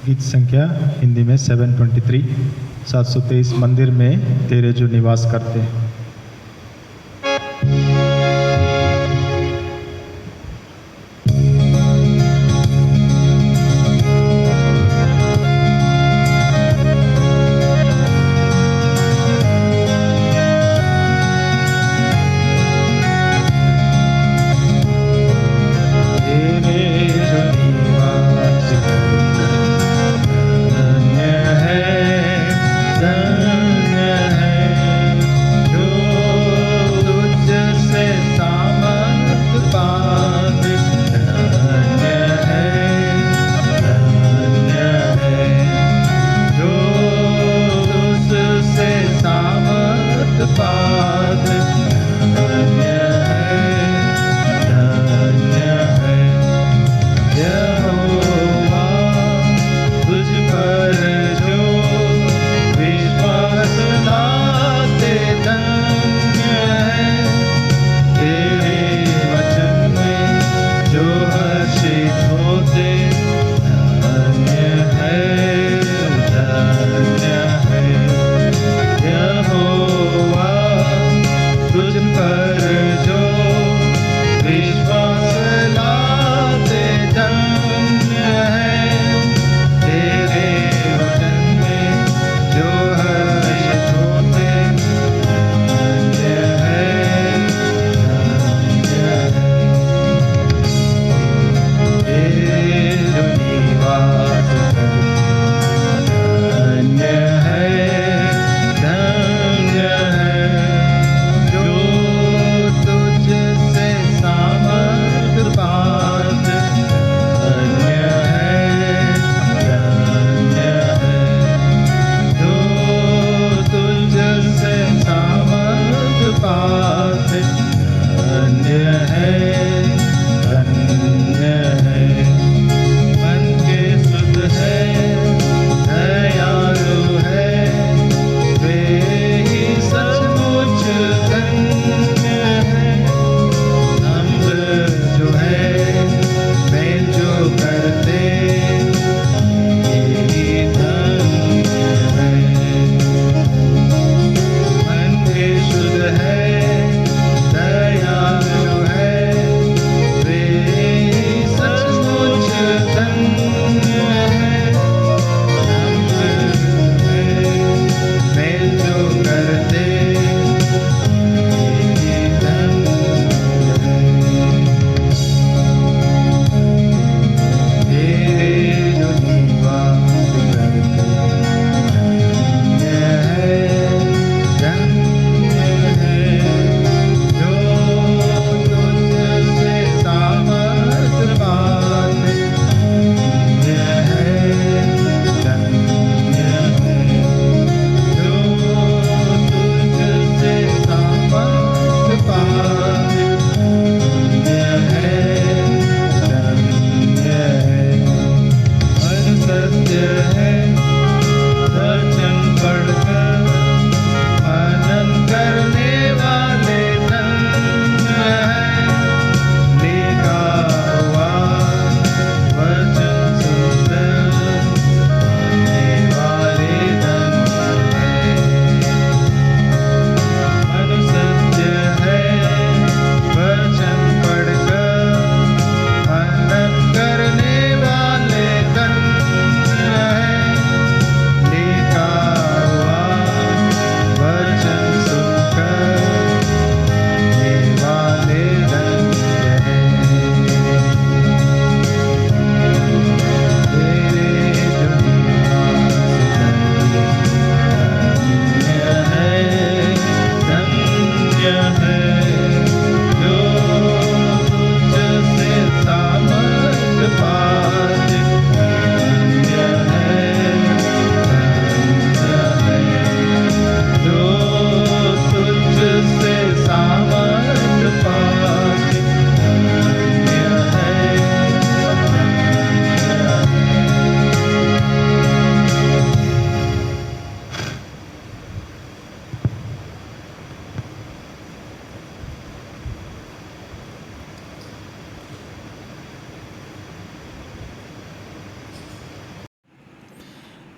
गीत संख्या हिंदी में 723 723 मंदिर में तेरे जो निवास करते हैं। धन्य है जो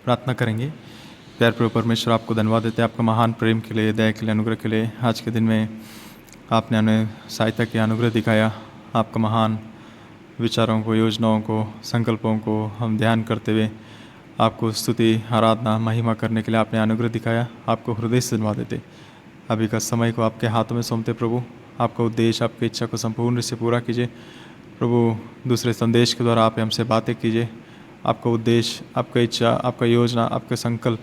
प्रार्थना करेंगे। प्यार प्रभु परमेश्वर, आपको धन्यवाद देते हैं आपका महान प्रेम के लिए, दया के लिए, अनुग्रह के लिए। आज के दिन में आपने हमें सहायता की, अनुग्रह दिखाया। आपका महान विचारों को, योजनाओं को, संकल्पों को हम ध्यान करते हुए आपको स्तुति, आराधना, महिमा करने के लिए आपने अनुग्रह दिखाया। आपको हृदय से धन्यवाद देते। अभी का समय को आपके हाथों में सौंपते प्रभु। आपका उद्देश्य, आपकी इच्छा को संपूर्ण रूप से पूरा कीजिए प्रभु। दूसरे संदेश के द्वारा आप हमसे बातें कीजिए। आपका उद्देश्य, आपका इच्छा, आपका योजना, आपका संकल्प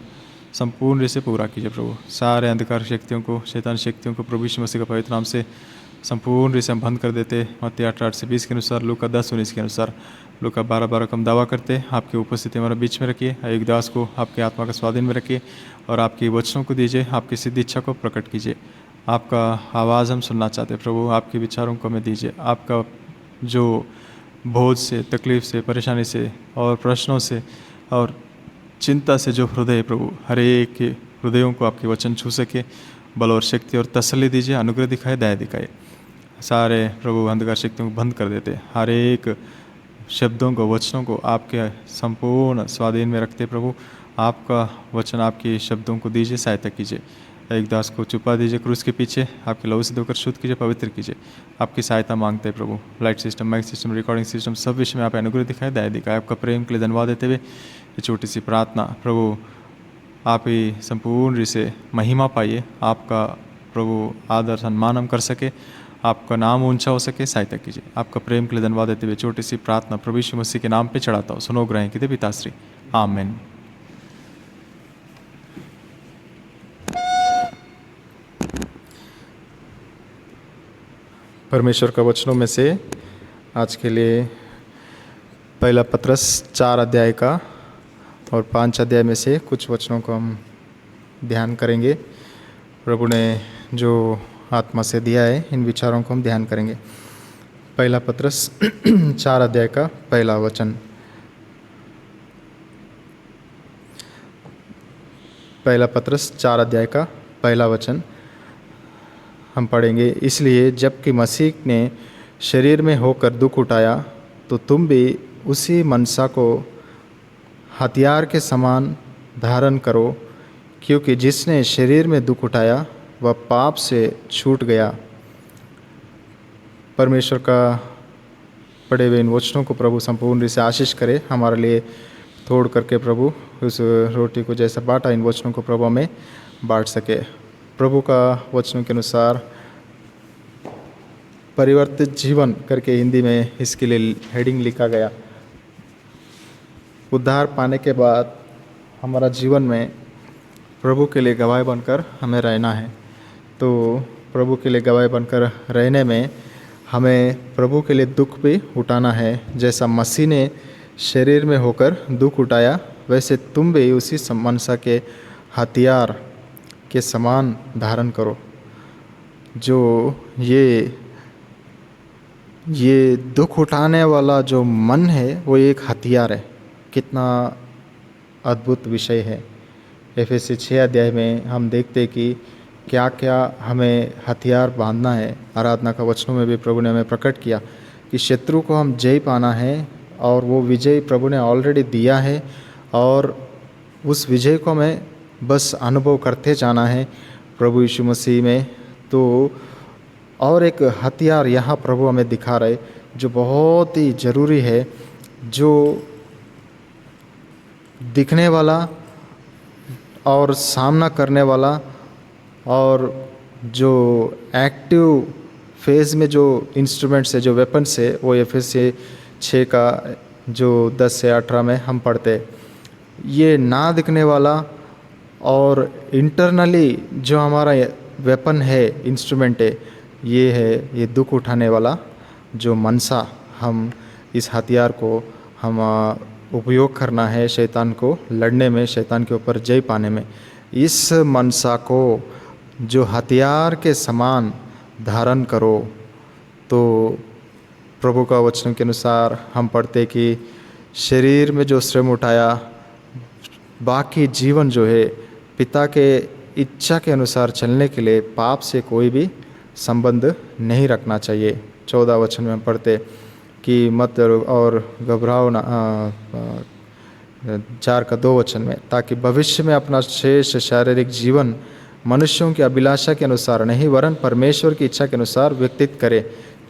संपूर्ण रूप से पूरा कीजिए प्रभु। सारे अंधकार शक्तियों को, शैतान शक्तियों को प्रभु यीशु मसीह के पवित्र नाम से संपूर्ण रूप से हम बंद कर देते। मत्ती 8:8-20 के अनुसार, लूका 10:19 के अनुसार, लूका 12:12 का हम दावा करते। आपकी उपस्थिति हमारे बीच में रखिए। एक दास को आपके आत्मा के स्वाधीन में रखिए और आपकी वचनों को दीजिए। आपकी सिद्ध इच्छा को प्रकट कीजिए। आपका आवाज़ हम सुनना चाहते हैं प्रभु। आपके विचारों को हमें दीजिए। आपका जो बोझ से, तकलीफ़ से, परेशानी से और प्रश्नों से और चिंता से जो हृदय प्रभु, हर एक के हृदयों को आपके वचन छू सके। बल और शक्ति और तसल्ली दीजिए, अनुग्रह दिखाए, दया दिखाए। सारे प्रभु अंधकार शक्तियों को बंद कर देते। हर एक शब्दों को, वचनों को आपके संपूर्ण स्वाधीन में रखते प्रभु। आपका वचन, आपके शब्दों को दीजिए, सहायता कीजिए। एक दास को छुपा दीजिए क्रूस के पीछे। आपके लहू से धोकर शुद्ध कीजिए, पवित्र कीजिए। आपकी सहायता मांगते हैं प्रभु। Light system, mic system, recording system, सब विषय में आप अनुग्रह दिखाए, दया दिखाए। आपका प्रेम के लिए धन्यवाद देते हुए ये छोटी सी प्रार्थना प्रभु, आप ही संपूर्ण रूप से महिमा पाइए। आपका प्रभु आदर सम्मान हम कर सके, आपका नाम ऊंचा हो सके, सहायता कीजिए। आपका प्रेम के लिए धन्यवाद देते हुए छोटी सी प्रार्थना प्रभु यीशु मसीह के नाम पे चढ़ाता हूँ। सुनो ग्रहण कीजिए पिताश्री, आमीन। परमेश्वर का वचनों में से आज के लिए पहला पत्रस 4 अध्याय का और 5 अध्याय में से कुछ वचनों को हम ध्यान करेंगे। प्रभु ने जो आत्मा से दिया है, इन विचारों को हम ध्यान करेंगे। पहला पत्रस 4 अध्याय का पहला वचन। पहला पत्रस 4 अध्याय का पहला वचन हम पढ़ेंगे। इसलिए जबकि मसीह ने शरीर में होकर दुख उठाया, तो तुम भी उसी मनसा को हथियार के समान धारण करो, क्योंकि जिसने शरीर में दुख उठाया वह पाप से छूट गया। परमेश्वर का पढ़े हुए इन वचनों को प्रभु संपूर्ण रूप से आशीष करे। हमारे लिए तोड़ करके प्रभु उस रोटी को जैसा बांटा, इन वचनों को प्रभु हमें बांट सके। प्रभु का वचनों के अनुसार परिवर्तित जीवन करके हिंदी में इसके लिए हेडिंग लिखा गया। उद्धार पाने के बाद हमारा जीवन में प्रभु के लिए गवाह बनकर हमें रहना है। तो प्रभु के लिए गवाह बनकर रहने में हमें प्रभु के लिए दुख भी उठाना है। जैसा मसीह ने शरीर में होकर दुख उठाया, वैसे तुम भी उसी मनसा के हथियार के समान धारण करो। जो ये दुख उठाने वाला जो मन है वो एक हथियार है। कितना अद्भुत विषय है। एफएससी 6 अध्याय में हम देखते कि क्या क्या हमें हथियार बांधना है। आराधना का वचनों में भी प्रभु ने हमें प्रकट किया कि शत्रु को हम जय पाना है और वो विजय प्रभु ने ऑलरेडी दिया है और उस विजय को हमें बस अनुभव करते जाना है प्रभु यीशु मसीह में। तो और एक हथियार यहाँ प्रभु हमें दिखा रहे जो बहुत ही ज़रूरी है, जो दिखने वाला और सामना करने वाला और जो एक्टिव फेज़ में जो इंस्ट्रूमेंट्स है, जो वेपन्स है, वो एफएससी 6 का जो 10 से 18 में हम पढ़ते। ये ना दिखने वाला और इंटरनली जो हमारा वेपन है, इंस्ट्रूमेंट है, ये है ये दुख उठाने वाला जो मनसा। हम इस हथियार को हम उपयोग करना है शैतान को लड़ने में, शैतान के ऊपर जय पाने में। इस मनसा को जो हथियार के समान धारण करो। तो प्रभु का वचन के अनुसार हम पढ़ते कि शरीर में जो श्रम उठाया, बाकी जीवन जो है पिता के इच्छा के अनुसार चलने के लिए पाप से कोई भी संबंध नहीं रखना चाहिए। 14 वचन में हम पढ़ते कि मत और घबराओ ना, 4 का 2 वचन में, ताकि भविष्य में अपना शेष शारीरिक जीवन मनुष्यों की अभिलाषा के अनुसार नहीं वरन परमेश्वर की इच्छा के अनुसार व्यतीत करे,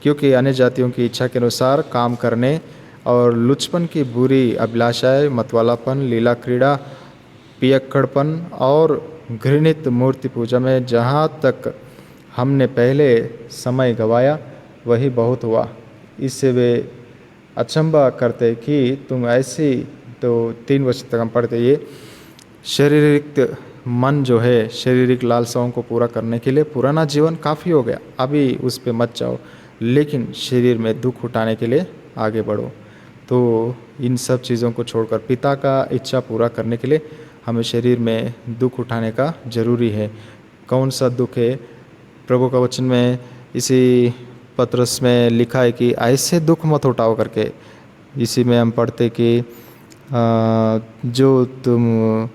क्योंकि अन्य जातियों की इच्छा के अनुसार काम करने और लुचपन की बुरी अभिलाषाएं, मतवालापन, लीला क्रीड़ा, पियक्कड़पन और घृणित मूर्ति पूजा में जहाँ तक हमने पहले समय गवाया वही बहुत हुआ। इससे वे अचंभा करते कि तुम ऐसी, तो 3 वर्ष तक हम पढ़ते, ये शारीरिक मन जो है शारीरिक लालसाओं को पूरा करने के लिए पुराना जीवन काफ़ी हो गया, अभी उस पे मत जाओ, लेकिन शरीर में दुख उठाने के लिए आगे बढ़ो। तो इन सब चीज़ों को छोड़कर पिता का इच्छा पूरा करने के लिए हमें शरीर में दुख उठाने का ज़रूरी है। कौन सा दुख है? प्रभु का वचन में इसी पत्रस में लिखा है कि ऐसे दुख मत उठाओ करके। इसी में हम पढ़ते कि जो तुम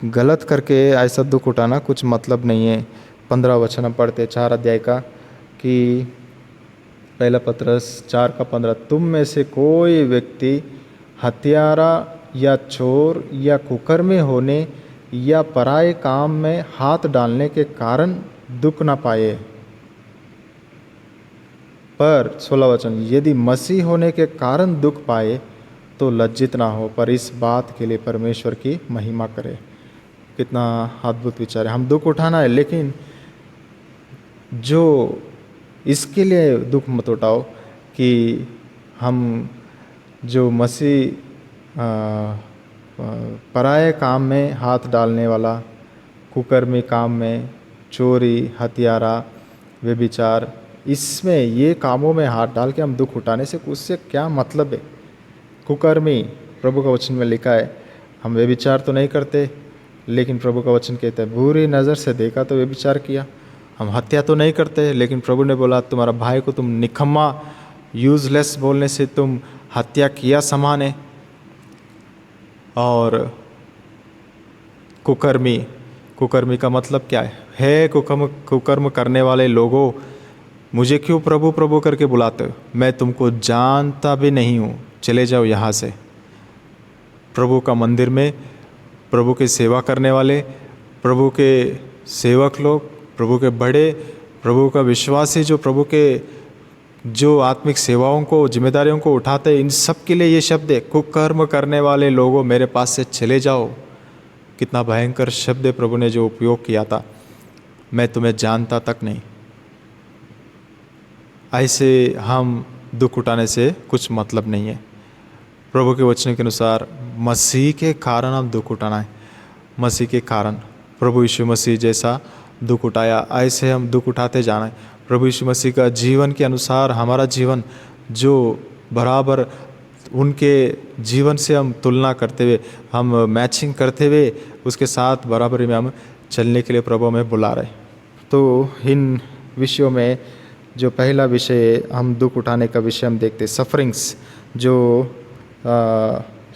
गलत करके ऐसा दुख उठाना कुछ मतलब नहीं है। 15 वचन हम पढ़ते 4 अध्याय का, कि पहला पत्रस 4 का 15, तुम में से कोई व्यक्ति हत्यारा या चोर या कुकर्मी होने या पराये काम में हाथ डालने के कारण दुख ना पाए, पर 16 वचन, यदि मसीह होने के कारण दुख पाए तो लज्जित ना हो, पर इस बात के लिए परमेश्वर की महिमा करे। कितना अद्भुत विचार है। हम दुख उठाना है, लेकिन जो इसके लिए दुख मत उठाओ कि हम जो मसीह पराये काम में हाथ डालने वाला, कुकर्मी काम में, चोरी, हत्यारा, व्यभिचार, इसमें ये कामों में हाथ डाल के हम दुख उठाने से उससे क्या मतलब है? कुकर्मी, प्रभु का वचन में लिखा है, हम व्यभिचार तो नहीं करते, लेकिन प्रभु का वचन कहता है बुरी नज़र से देखा तो व्यभिचार किया। हम हत्या तो नहीं करते, लेकिन प्रभु ने बोला तुम्हारा भाई को तुम निकम्मा, यूजलेस बोलने से तुम हत्या किया समान है। और कुकर्मी, कुकर्मी का मतलब क्या है? कुकर्म करने वाले लोगों, मुझे क्यों प्रभु प्रभु करके बुलाते हो? मैं तुमको जानता भी नहीं हूँ, चले जाओ यहाँ से। प्रभु का मंदिर में प्रभु की सेवा करने वाले, प्रभु के सेवक लोग, प्रभु के बड़े, प्रभु का विश्वासी, जो प्रभु के जो आत्मिक सेवाओं को, जिम्मेदारियों को उठाते, इन सब के लिए ये शब्द है, कुकर्म करने वाले लोगों मेरे पास से चले जाओ। कितना भयंकर शब्द है प्रभु ने जो उपयोग किया था, मैं तुम्हें जानता तक नहीं। ऐसे हम दुख उठाने से कुछ मतलब नहीं है। प्रभु के वचन के अनुसार मसीह के कारण हम दुख उठाना है। मसीह के कारण प्रभु यीशु मसीह जैसा दुख उठाया, ऐसे हम दुख उठाते जाना है। प्रभु यीशु मसीह का जीवन के अनुसार हमारा जीवन जो बराबर उनके जीवन से हम तुलना करते हुए, हम मैचिंग करते हुए उसके साथ बराबरी में हम चलने के लिए प्रभु हमें बुला रहे। तो इन विषयों में जो पहला विषय हम दुख उठाने का विषय हम देखते, सफरिंग्स, जो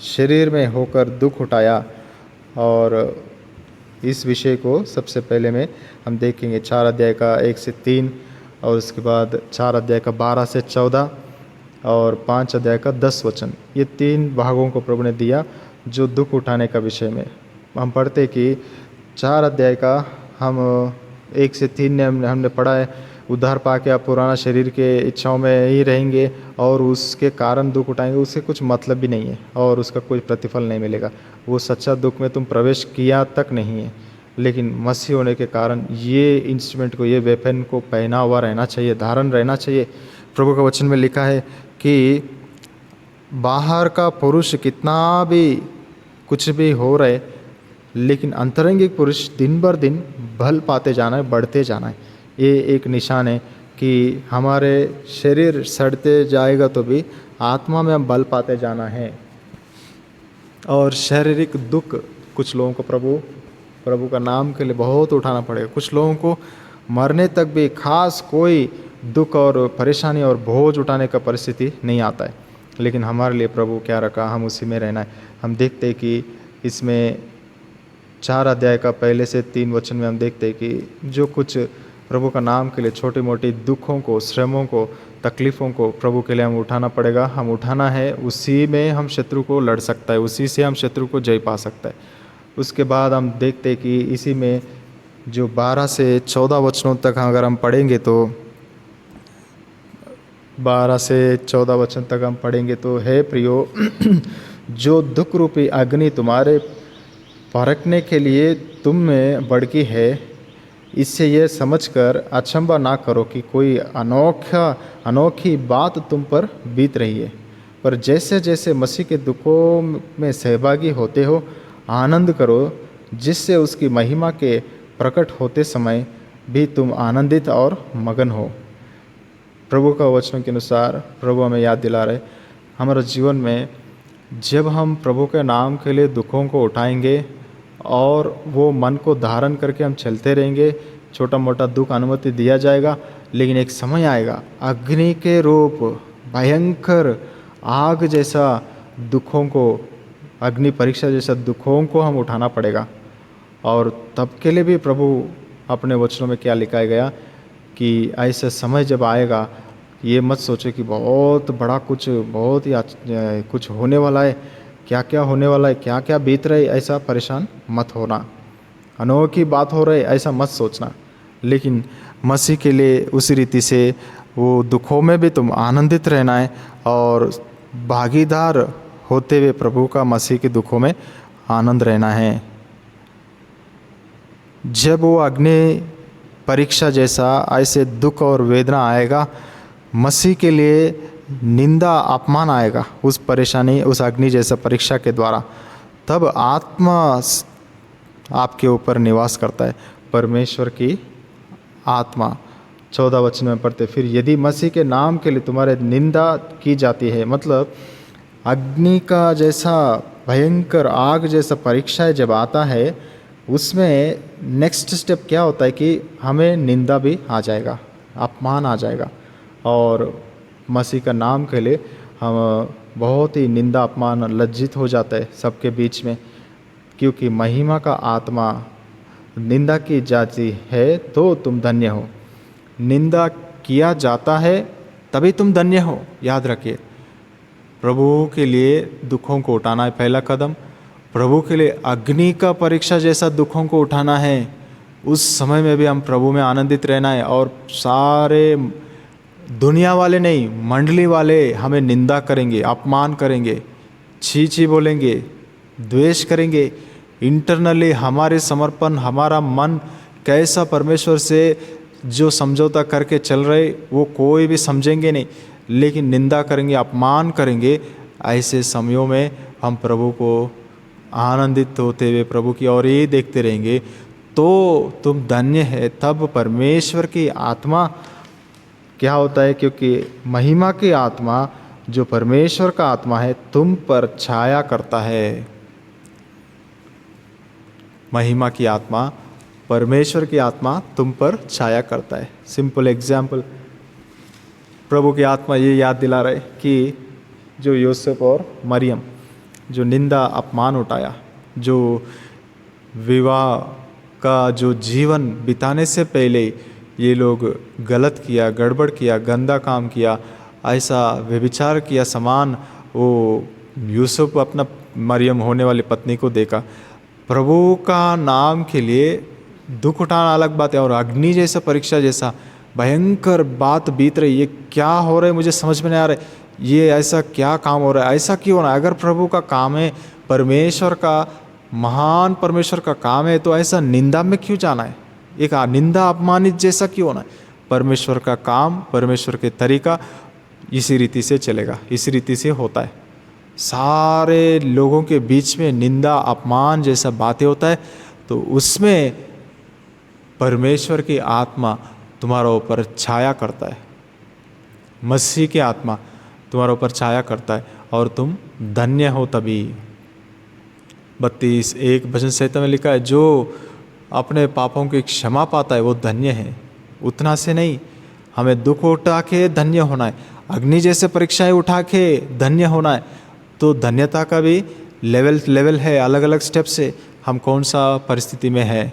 शरीर में होकर दुख उठाया। और इस विषय को सबसे पहले में हम देखेंगे 4 अध्याय का 1 से 3, और उसके बाद 4 अध्याय का 12 से 14 और 5 अध्याय का 10 वचन। ये 3 भागों को प्रभु ने दिया जो दुख उठाने का विषय में। हम पढ़ते कि 4 अध्याय का हम 1 से 3 ने हमने पढ़ा है, उद्धार पाके आप पुराना शरीर के इच्छाओं में ही रहेंगे और उसके कारण दुख उठाएंगे, उससे कुछ मतलब भी नहीं है और उसका कोई प्रतिफल नहीं मिलेगा। वो सच्चा दुख में तुम प्रवेश किया तक नहीं है, लेकिन मसीह होने के कारण ये इंस्ट्रूमेंट को, ये वेपन को पहना हुआ रहना चाहिए, धारण रहना चाहिए। प्रभु का वचन में लिखा है कि बाहर का पुरुष कितना भी कुछ भी हो रहे, लेकिन अंतरंगिक पुरुष दिन भर दिन बल पाते जाना है, बढ़ते जाना है। ये एक निशान है कि हमारे शरीर सड़ते जाएगा तो भी आत्मा में हम बल पाते जाना है। और शारीरिक दुख कुछ लोगों को प्रभु का नाम के लिए बहुत उठाना पड़ेगा। कुछ लोगों को मरने तक भी खास कोई दुख और परेशानी और बोझ उठाने का परिस्थिति नहीं आता है, लेकिन हमारे लिए प्रभु क्या रखा, हम उसी में रहना है। हम देखते हैं कि इसमें 4 अध्याय का पहले से 3 वचन में हम देखते हैं कि जो कुछ प्रभु का नाम के लिए छोटी मोटी दुखों को, श्रमों को, तकलीफ़ों को प्रभु के लिए हम उठाना पड़ेगा। हम उठाना है, उसी में हम शत्रु को लड़ सकता है, उसी से हम शत्रु को जय पा सकता है। उसके बाद हम देखते हैं कि इसी में जो 12 से 14 वचनों तक अगर हम पढ़ेंगे तो 12 से 14 वचन तक हम पढ़ेंगे तो, हे प्रियो, जो दुख रूपी अग्नि तुम्हारे परखने के लिए तुम में भड़की है, इससे यह समझकर अचंभा ना करो कि कोई अनोखी बात तुम पर बीत रही है। पर जैसे जैसे मसीह के दुखों में सहभागी होते हो, आनंद करो, जिससे उसकी महिमा के प्रकट होते समय भी तुम आनंदित और मगन हो। प्रभु का वचनों के अनुसार प्रभु हमें याद दिला रहे, हमारे जीवन में जब हम प्रभु के नाम के लिए दुखों को उठाएंगे और वो मन को धारण करके हम चलते रहेंगे, छोटा मोटा दुख अनुमति दिया जाएगा, लेकिन एक समय आएगा अग्नि के रूप भयंकर आग जैसा दुखों को, अग्नि परीक्षा जैसा दुखों को हम उठाना पड़ेगा। और तब के लिए भी प्रभु अपने वचनों में क्या लिखाया गया कि ऐसा समय जब आएगा, ये मत सोचे कि बहुत बड़ा कुछ, बहुत ही कुछ होने वाला है, क्या क्या होने वाला है, क्या क्या बीत रहा है, ऐसा परेशान मत होना। अनोखी बात हो रही है ऐसा मत सोचना, लेकिन मसीह के लिए उसी रीति से वो दुखों में भी तुम आनंदित रहना है और भागीदार होते हुए प्रभु का मसीह के दुखों में आनंद रहना है। जब वो अग्नि परीक्षा जैसा ऐसे दुख और वेदना आएगा, मसीह के लिए निंदा अपमान आएगा उस परेशानी, उस अग्नि जैसा परीक्षा के द्वारा, तब आत्मा आपके ऊपर निवास करता है, परमेश्वर की आत्मा। 14 वचन में पढ़ते, फिर यदि मसीह के नाम के लिए तुम्हारे निंदा की जाती है, मतलब अग्नि का जैसा भयंकर आग जैसा परीक्षा जब आता है, उसमें नेक्स्ट स्टेप क्या होता है कि हमें निंदा भी आ जाएगा, अपमान आ जाएगा, और मसीह का नाम के लिए हम बहुत ही निंदा अपमान लज्जित हो जाता है सबके बीच में, क्योंकि महिमा का आत्मा निंदा की जाती है तो तुम धन्य हो। निंदा किया जाता है तभी तुम धन्य हो। याद रखिए, प्रभु के लिए दुखों को उठाना है पहला कदम, प्रभु के लिए अग्नि का परीक्षा जैसा दुखों को उठाना है। उस समय में भी हम प्रभु में आनंदित रहना है, और सारे दुनिया वाले नहीं, मंडली वाले हमें निंदा करेंगे, अपमान करेंगे, छी छी बोलेंगे, द्वेष करेंगे, इंटरनली हमारे समर्पण, हमारा मन कैसा परमेश्वर से जो समझौता करके चल रहे वो कोई भी समझेंगे नहीं, लेकिन निंदा करेंगे, अपमान करेंगे। ऐसे समयों में हम प्रभु को आनंदित होते हुए प्रभु की ओर ही देखते रहेंगे तो तुम धन्य है। तब परमेश्वर की आत्मा क्या होता है, क्योंकि महिमा की आत्मा जो परमेश्वर का आत्मा है तुम पर छाया करता है। महिमा की आत्मा, परमेश्वर की आत्मा तुम पर छाया करता है। सिंपल एग्जाम्पल, प्रभु की आत्मा ये याद दिला रहे कि जो यूसुफ और मरियम जो निंदा अपमान उठाया, जो विवाह का जो जीवन बिताने से पहले ये लोग गलत किया, गड़बड़ किया, गंदा काम किया, ऐसा व्यभिचार किया समान, वो यूसुफ अपना मरियम होने वाली पत्नी को देखा। प्रभु का नाम के लिए दुख उठाना अलग बात है, और अग्नि जैसा परीक्षा जैसा भयंकर बात बीत रही, ये क्या हो रहा है मुझे समझ में नहीं आ रहा है, ये ऐसा क्या काम हो रहा है, ऐसा क्यों होना है। अगर प्रभु का काम है, परमेश्वर का, महान परमेश्वर का काम है, तो ऐसा निंदा में क्यों जाना है, एक निंदा अपमानित जैसा क्यों होना है। परमेश्वर का काम, परमेश्वर के तरीका इसी रीति से चलेगा, इसी रीति से होता है। सारे लोगों के बीच में निंदा अपमान जैसा बातें होता है, तो उसमें परमेश्वर की आत्मा तुम्हारा ऊपर छाया करता है, मसीह की आत्मा तुम्हारे ऊपर छाया करता है, और तुम धन्य हो। तभी 32:1 भजन संहिता में लिखा है, जो अपने पापों की क्षमा पाता है वो धन्य है। उतना से नहीं, हमें दुख उठा के धन्य होना है, अग्नि जैसे परीक्षाएं उठा के धन्य होना है। तो धन्यता का भी लेवल है, अलग अलग स्टेप से हम कौन सा परिस्थिति में है।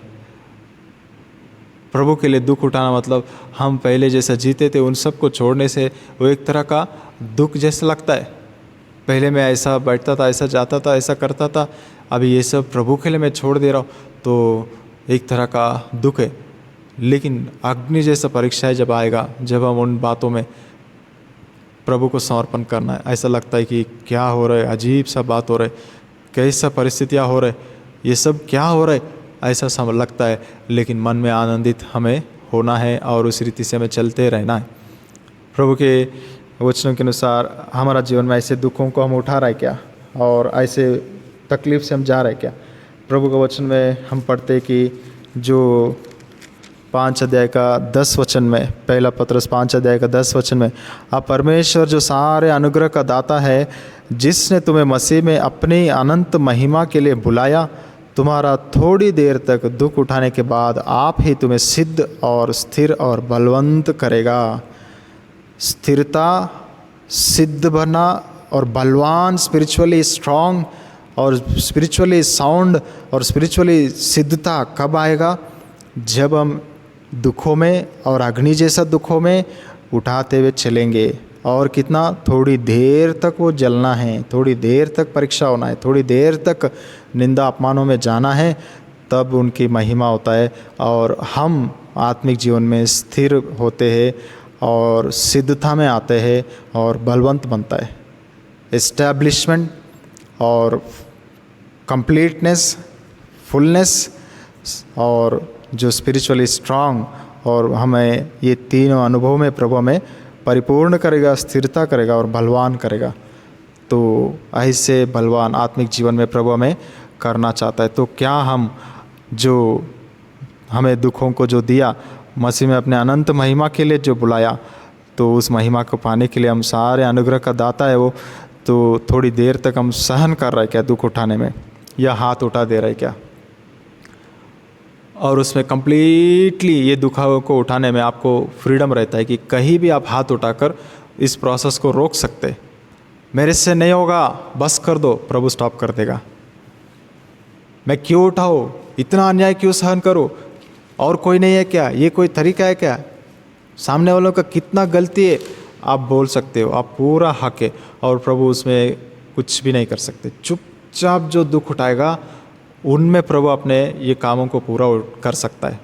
प्रभु के लिए दुख उठाना मतलब हम पहले जैसा जीते थे उन सब को छोड़ने से वो एक तरह का दुख जैसा लगता है। पहले मैं ऐसा बैठता था, ऐसा जाता था, ऐसा करता था, अभी ये सब प्रभु के लिए मैं छोड़ दे रहा हूँ, तो एक तरह का दुख है। लेकिन अग्नि जैसा परीक्षा है जब आएगा, जब हम उन बातों में प्रभु को समर्पण करना है, ऐसा लगता है कि क्या हो रहा है, अजीब सा बात हो रहा है, कैसा परिस्थितियाँ हो रहा है, ये सब क्या हो रहा है, ऐसा सब लगता है। लेकिन मन में आनंदित हमें होना है और उस रीति से हमें चलते रहना है। प्रभु के वचनों के अनुसार हमारा जीवन में ऐसे दुखों को हम उठा रहा है क्या, और ऐसे तकलीफ से हम जा रहे हैं क्या। प्रभु के वचन में हम पढ़ते कि जो 5 अध्याय का 10 वचन में, पहला पत्रस 5 अध्याय का 10 वचन में, आप परमेश्वर जो सारे अनुग्रह का दाता है, जिसने तुम्हें मसीह में अपनी अनंत महिमा के लिए बुलाया, तुम्हारा थोड़ी देर तक दुख उठाने के बाद आप ही तुम्हें सिद्ध और स्थिर और बलवंत करेगा। स्थिरता, सिद्ध बनना और बलवान, स्पिरिचुअली स्ट्रांग और स्पिरिचुअली साउंड और स्पिरिचुअली सिद्धता कब आएगा? जब हम दुखों में और अग्नि जैसा दुखों में उठाते हुए चलेंगे। और कितना? थोड़ी देर तक वो जलना है, थोड़ी देर तक परीक्षा होना है, थोड़ी देर तक निंदा अपमानों में जाना है, तब उनकी महिमा होता है और हम आत्मिक जीवन में स्थिर होते हैं और सिद्धता में आते हैं और बलवंत बनता है। एस्टैब्लिशमेंट और कंप्लीटनेस, फुलनेस और जो स्पिरिचुअली स्ट्रांग, और हमें ये तीनों अनुभव में प्रभु हमें परिपूर्ण करेगा, स्थिरता करेगा और बलवान करेगा। तो ऐसे बलवान आत्मिक जीवन में प्रभु हमें करना चाहता है। तो क्या हम जो हमें दुखों को जो दिया, मसीह में अपने अनंत महिमा के लिए जो बुलाया, तो उस महिमा को पाने के लिए हम सारे अनुग्रह का दाता है वो, तो थोड़ी देर तक हम सहन कर रहे हैं क्या दुख उठाने में, या हाथ उठा दे रहे हैं क्या? और उसमें कंप्लीटली ये दुखों को उठाने में आपको फ्रीडम रहता है कि कहीं भी आप हाथ उठाकर इस प्रोसेस को रोक सकते। मेरे से नहीं होगा, बस कर दो, प्रभु स्टॉप कर देगा। मैं क्यों उठाऊँ, इतना अन्याय क्यों सहन करूँ, और कोई नहीं है क्या, ये कोई तरीका है क्या, सामने वालों का कितना गलती है, आप बोल सकते हो, आप पूरा हक है, और प्रभु उसमें कुछ भी नहीं कर सकते। चुपचाप जो दुख उठाएगा उनमें प्रभु अपने ये कामों को पूरा कर सकता है।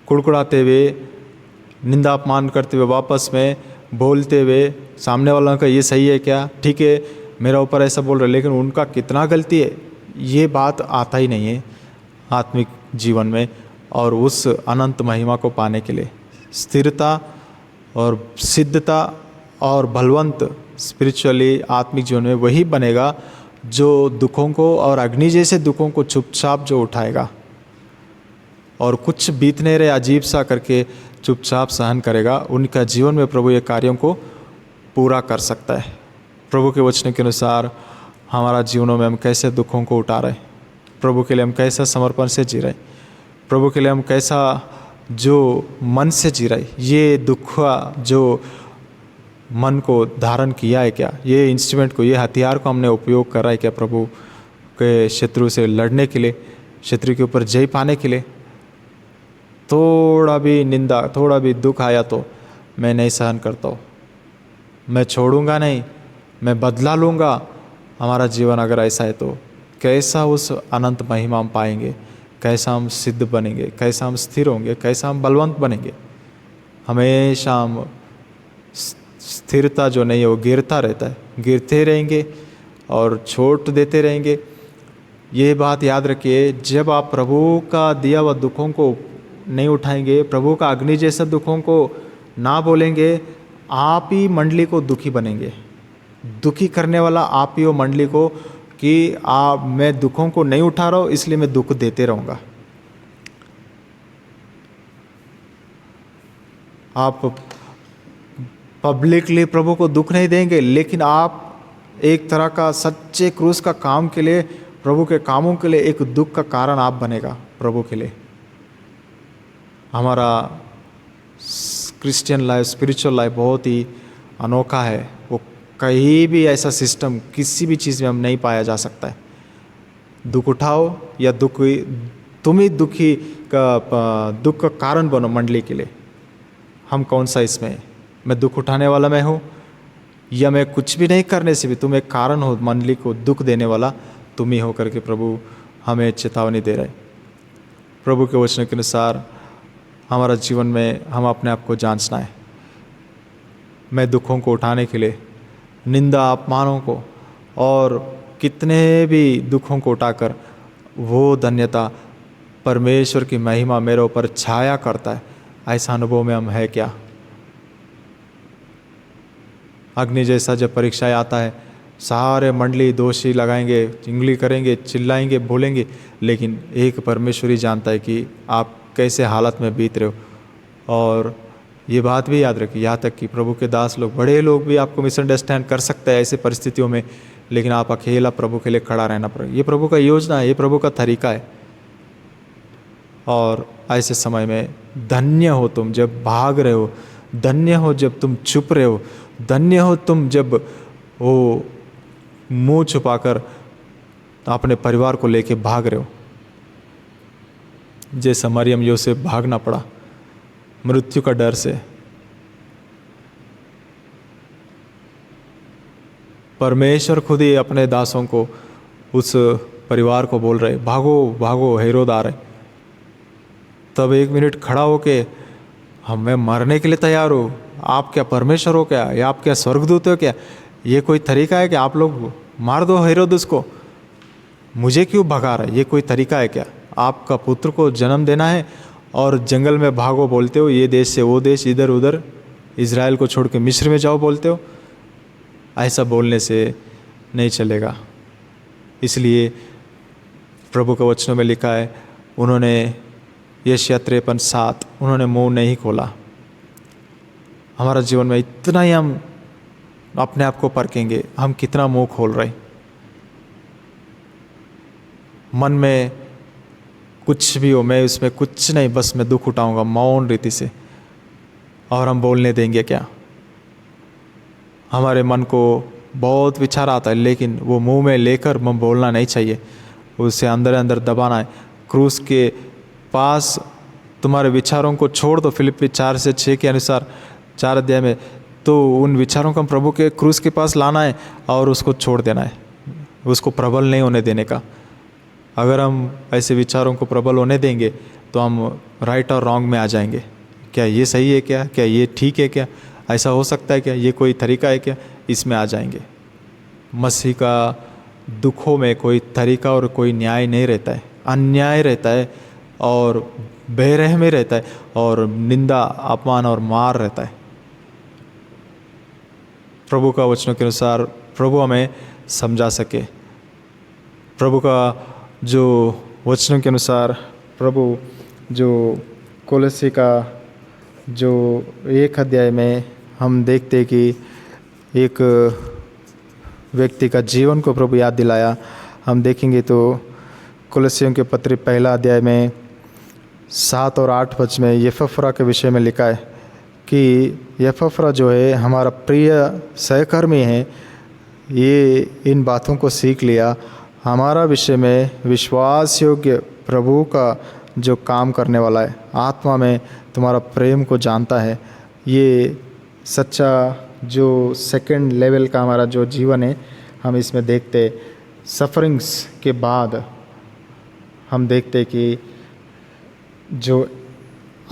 कुड़कुड़ाते हुए, निंदा अपमान करते हुए, वापस में बोलते हुए, सामने वालों का ये सही है क्या, ठीक है मेरा ऊपर ऐसा बोल रहे, लेकिन उनका कितना गलती है, ये बात आता ही नहीं है आत्मिक जीवन में। और उस अनंत महिमा को पाने के लिए स्थिरता और सिद्धता और बलवंत स्पिरिचुअली आत्मिक जीवन में वही बनेगा जो दुखों को और अग्नि जैसे दुखों को चुपचाप जो उठाएगा और कुछ बीतने रहे अजीब सा करके चुपचाप सहन करेगा। उनका जीवन में प्रभु ये कार्यों को पूरा कर सकता है। प्रभु के वचन के अनुसार हमारा जीवनों में हम कैसे दुखों को उठा रहे, प्रभु के लिए हम कैसा समर्पण से जी रहे, प्रभु के लिए हम कैसा जो मन से जी रहे, ये दुख जो मन को धारण किया है क्या, ये इंस्ट्रूमेंट को, ये हथियार को हमने उपयोग करा है क्या प्रभु के शत्रु से लड़ने के लिए, शत्रु के ऊपर जय पाने के लिए। थोड़ा भी निंदा, थोड़ा भी दुख आया तो मैं नहीं सहन करता हूँ, मैं छोड़ूंगा नहीं, मैं बदला लूँगा। हमारा जीवन अगर ऐसा है तो कैसा उस अनंत महिमा हम पाएंगे, कैसा हम सिद्ध बनेंगे, कैसा हम स्थिर होंगे, कैसा हम बलवंत बनेंगे। हमेशा हम स्थिरता जो नहीं है वो गिरता रहता है, गिरते रहेंगे और छोड़ देते रहेंगे। ये बात याद रखिए, जब आप प्रभु का दिया हुआ दुखों को नहीं उठाएंगे, प्रभु का अग्नि जैसा दुखों को ना बोलेंगे, आप ही मंडली को दुखी बनेंगे। दुखी करने वाला आप ही हो मंडली को कि मैं दुखों को नहीं उठा रहा हूँ इसलिए मैं दुख देते रहूँगा। आप पब्लिकली प्रभु को दुख नहीं देंगे, लेकिन आप एक तरह का सच्चे क्रूस का काम के लिए, प्रभु के कामों के लिए एक दुख का कारण आप बनेगा प्रभु के लिए। हमारा क्रिश्चियन लाइफ, स्पिरिचुअल लाइफ बहुत ही अनोखा है। वो कहीं भी ऐसा सिस्टम किसी भी चीज़ में हम नहीं पाया जा सकता है। दुख उठाओ या दुख तुम ही दुख का कारण बनो मंडली के लिए। हम कौन सा इसमें, मैं दुख उठाने वाला मैं हूँ, या मैं कुछ भी नहीं करने से भी तुम एक कारण हो मंडली को दुख देने वाला तुम ही हो करके प्रभु हमें चेतावनी दे रहे। प्रभु के वचन के अनुसार हमारा जीवन में हम अपने आप को जांचना है। मैं दुखों को उठाने के लिए, निंदा अपमानों को और कितने भी दुखों को उठाकर वो धन्यता परमेश्वर की महिमा मेरे ऊपर छाया करता है, ऐसा अनुभव में हम है क्या? अग्नि जैसा जब परीक्षाएं आता है, सारे मंडली दोषी लगाएंगे, चिंगली करेंगे, चिल्लाएंगे, बोलेंगे, लेकिन एक परमेश्वर ही जानता है कि आप कैसे हालत में बीत रहे हो। और ये बात भी याद रखिए, यहाँ तक कि प्रभु के दास लोग, बड़े लोग भी आपको मिसअंडरस्टैंड कर सकते हैं ऐसे परिस्थितियों में, लेकिन आप अकेला प्रभु के लिए खड़ा रहना पड़ेगा। ये प्रभु का योजना है, ये प्रभु का तरीका है। और ऐसे समय में धन्य हो तुम जब भाग रहे हो, धन्य हो जब तुम चुप रहे हो, धन्य हो तुम जब वो मुंह छुपाकर अपने परिवार को लेके भाग रहे हो। जैसा मरियम योसेफ भागना पड़ा मृत्यु का डर से। परमेश्वर खुद ही अपने दासों को, उस परिवार को बोल रहे, भागो भागो, हेरोद आ रहे। तब एक मिनट खड़ा होके, मैं मरने के लिए तैयार हूँ, आप क्या परमेश्वर हो क्या, या आप क्या स्वर्गदूत हो क्या? ये कोई तरीका है कि आप लोग मार दो हेरोद उसको, मुझे क्यों भगा रहा है? ये कोई तरीका है क्या? आपका पुत्र को जन्म देना है और जंगल में भागो बोलते हो, ये देश से वो देश, इधर उधर, इज़राइल को छोड़ के मिस्र में जाओ बोलते हो। ऐसा बोलने से नहीं चलेगा। इसलिए प्रभु के वचनों में लिखा है, उन्होंने यशायाह 53:7 उन्होंने मुंह नहीं खोला। हमारा जीवन में इतना ही हम अपने आप को परखेंगे, हम कितना मुंह खोल रहे। मन में कुछ भी हो, मैं उसमें कुछ नहीं, बस मैं दुख उठाऊंगा मौन रीति से, और हम बोलने देंगे क्या? हमारे मन को बहुत विचार आता है, लेकिन वो मुंह में लेकर हम बोलना नहीं चाहिए, उसे अंदर अंदर दबाना है। क्रूस के पास तुम्हारे विचारों को छोड़ दो, फिलिप्पी 4:6 के अनुसार 4 अध्याय में, तो उन विचारों को हम प्रभु के क्रूस के पास लाना है और उसको छोड़ देना है, उसको प्रबल नहीं होने देने का। अगर हम ऐसे विचारों को प्रबल होने देंगे तो हम राइट और रॉन्ग में आ जाएंगे। क्या ये सही है क्या? क्या ये ठीक है क्या? ऐसा हो सकता है क्या? ये कोई तरीका है क्या? इसमें आ जाएंगे। मसीह का दुखों में कोई तरीका और कोई न्याय नहीं रहता है, अन्याय रहता है और बेरहमी रहता है और निंदा, अपमान और मार रहता है। प्रभु का वचनों के अनुसार प्रभु हमें समझा सके। प्रभु का जो वचनों के अनुसार प्रभु जो कोलोसी का जो 1 अध्याय में हम देखते कि एक व्यक्ति का जीवन को प्रभु याद दिलाया। हम देखेंगे तो कोलोसियों के पत्र 1 अध्याय में 7 और 8 पद में यपफ्रा के विषय में लिखा है कि यपफ्रा जो है हमारा प्रिय सहकर्मी है, ये इन बातों को सीख लिया, हमारा विषय में विश्वास योग्य प्रभु का जो काम करने वाला है, आत्मा में तुम्हारा प्रेम को जानता है। ये सच्चा जो सेकंड लेवल का हमारा जो जीवन है, हम इसमें देखते सफरिंग्स के बाद हम देखते कि जो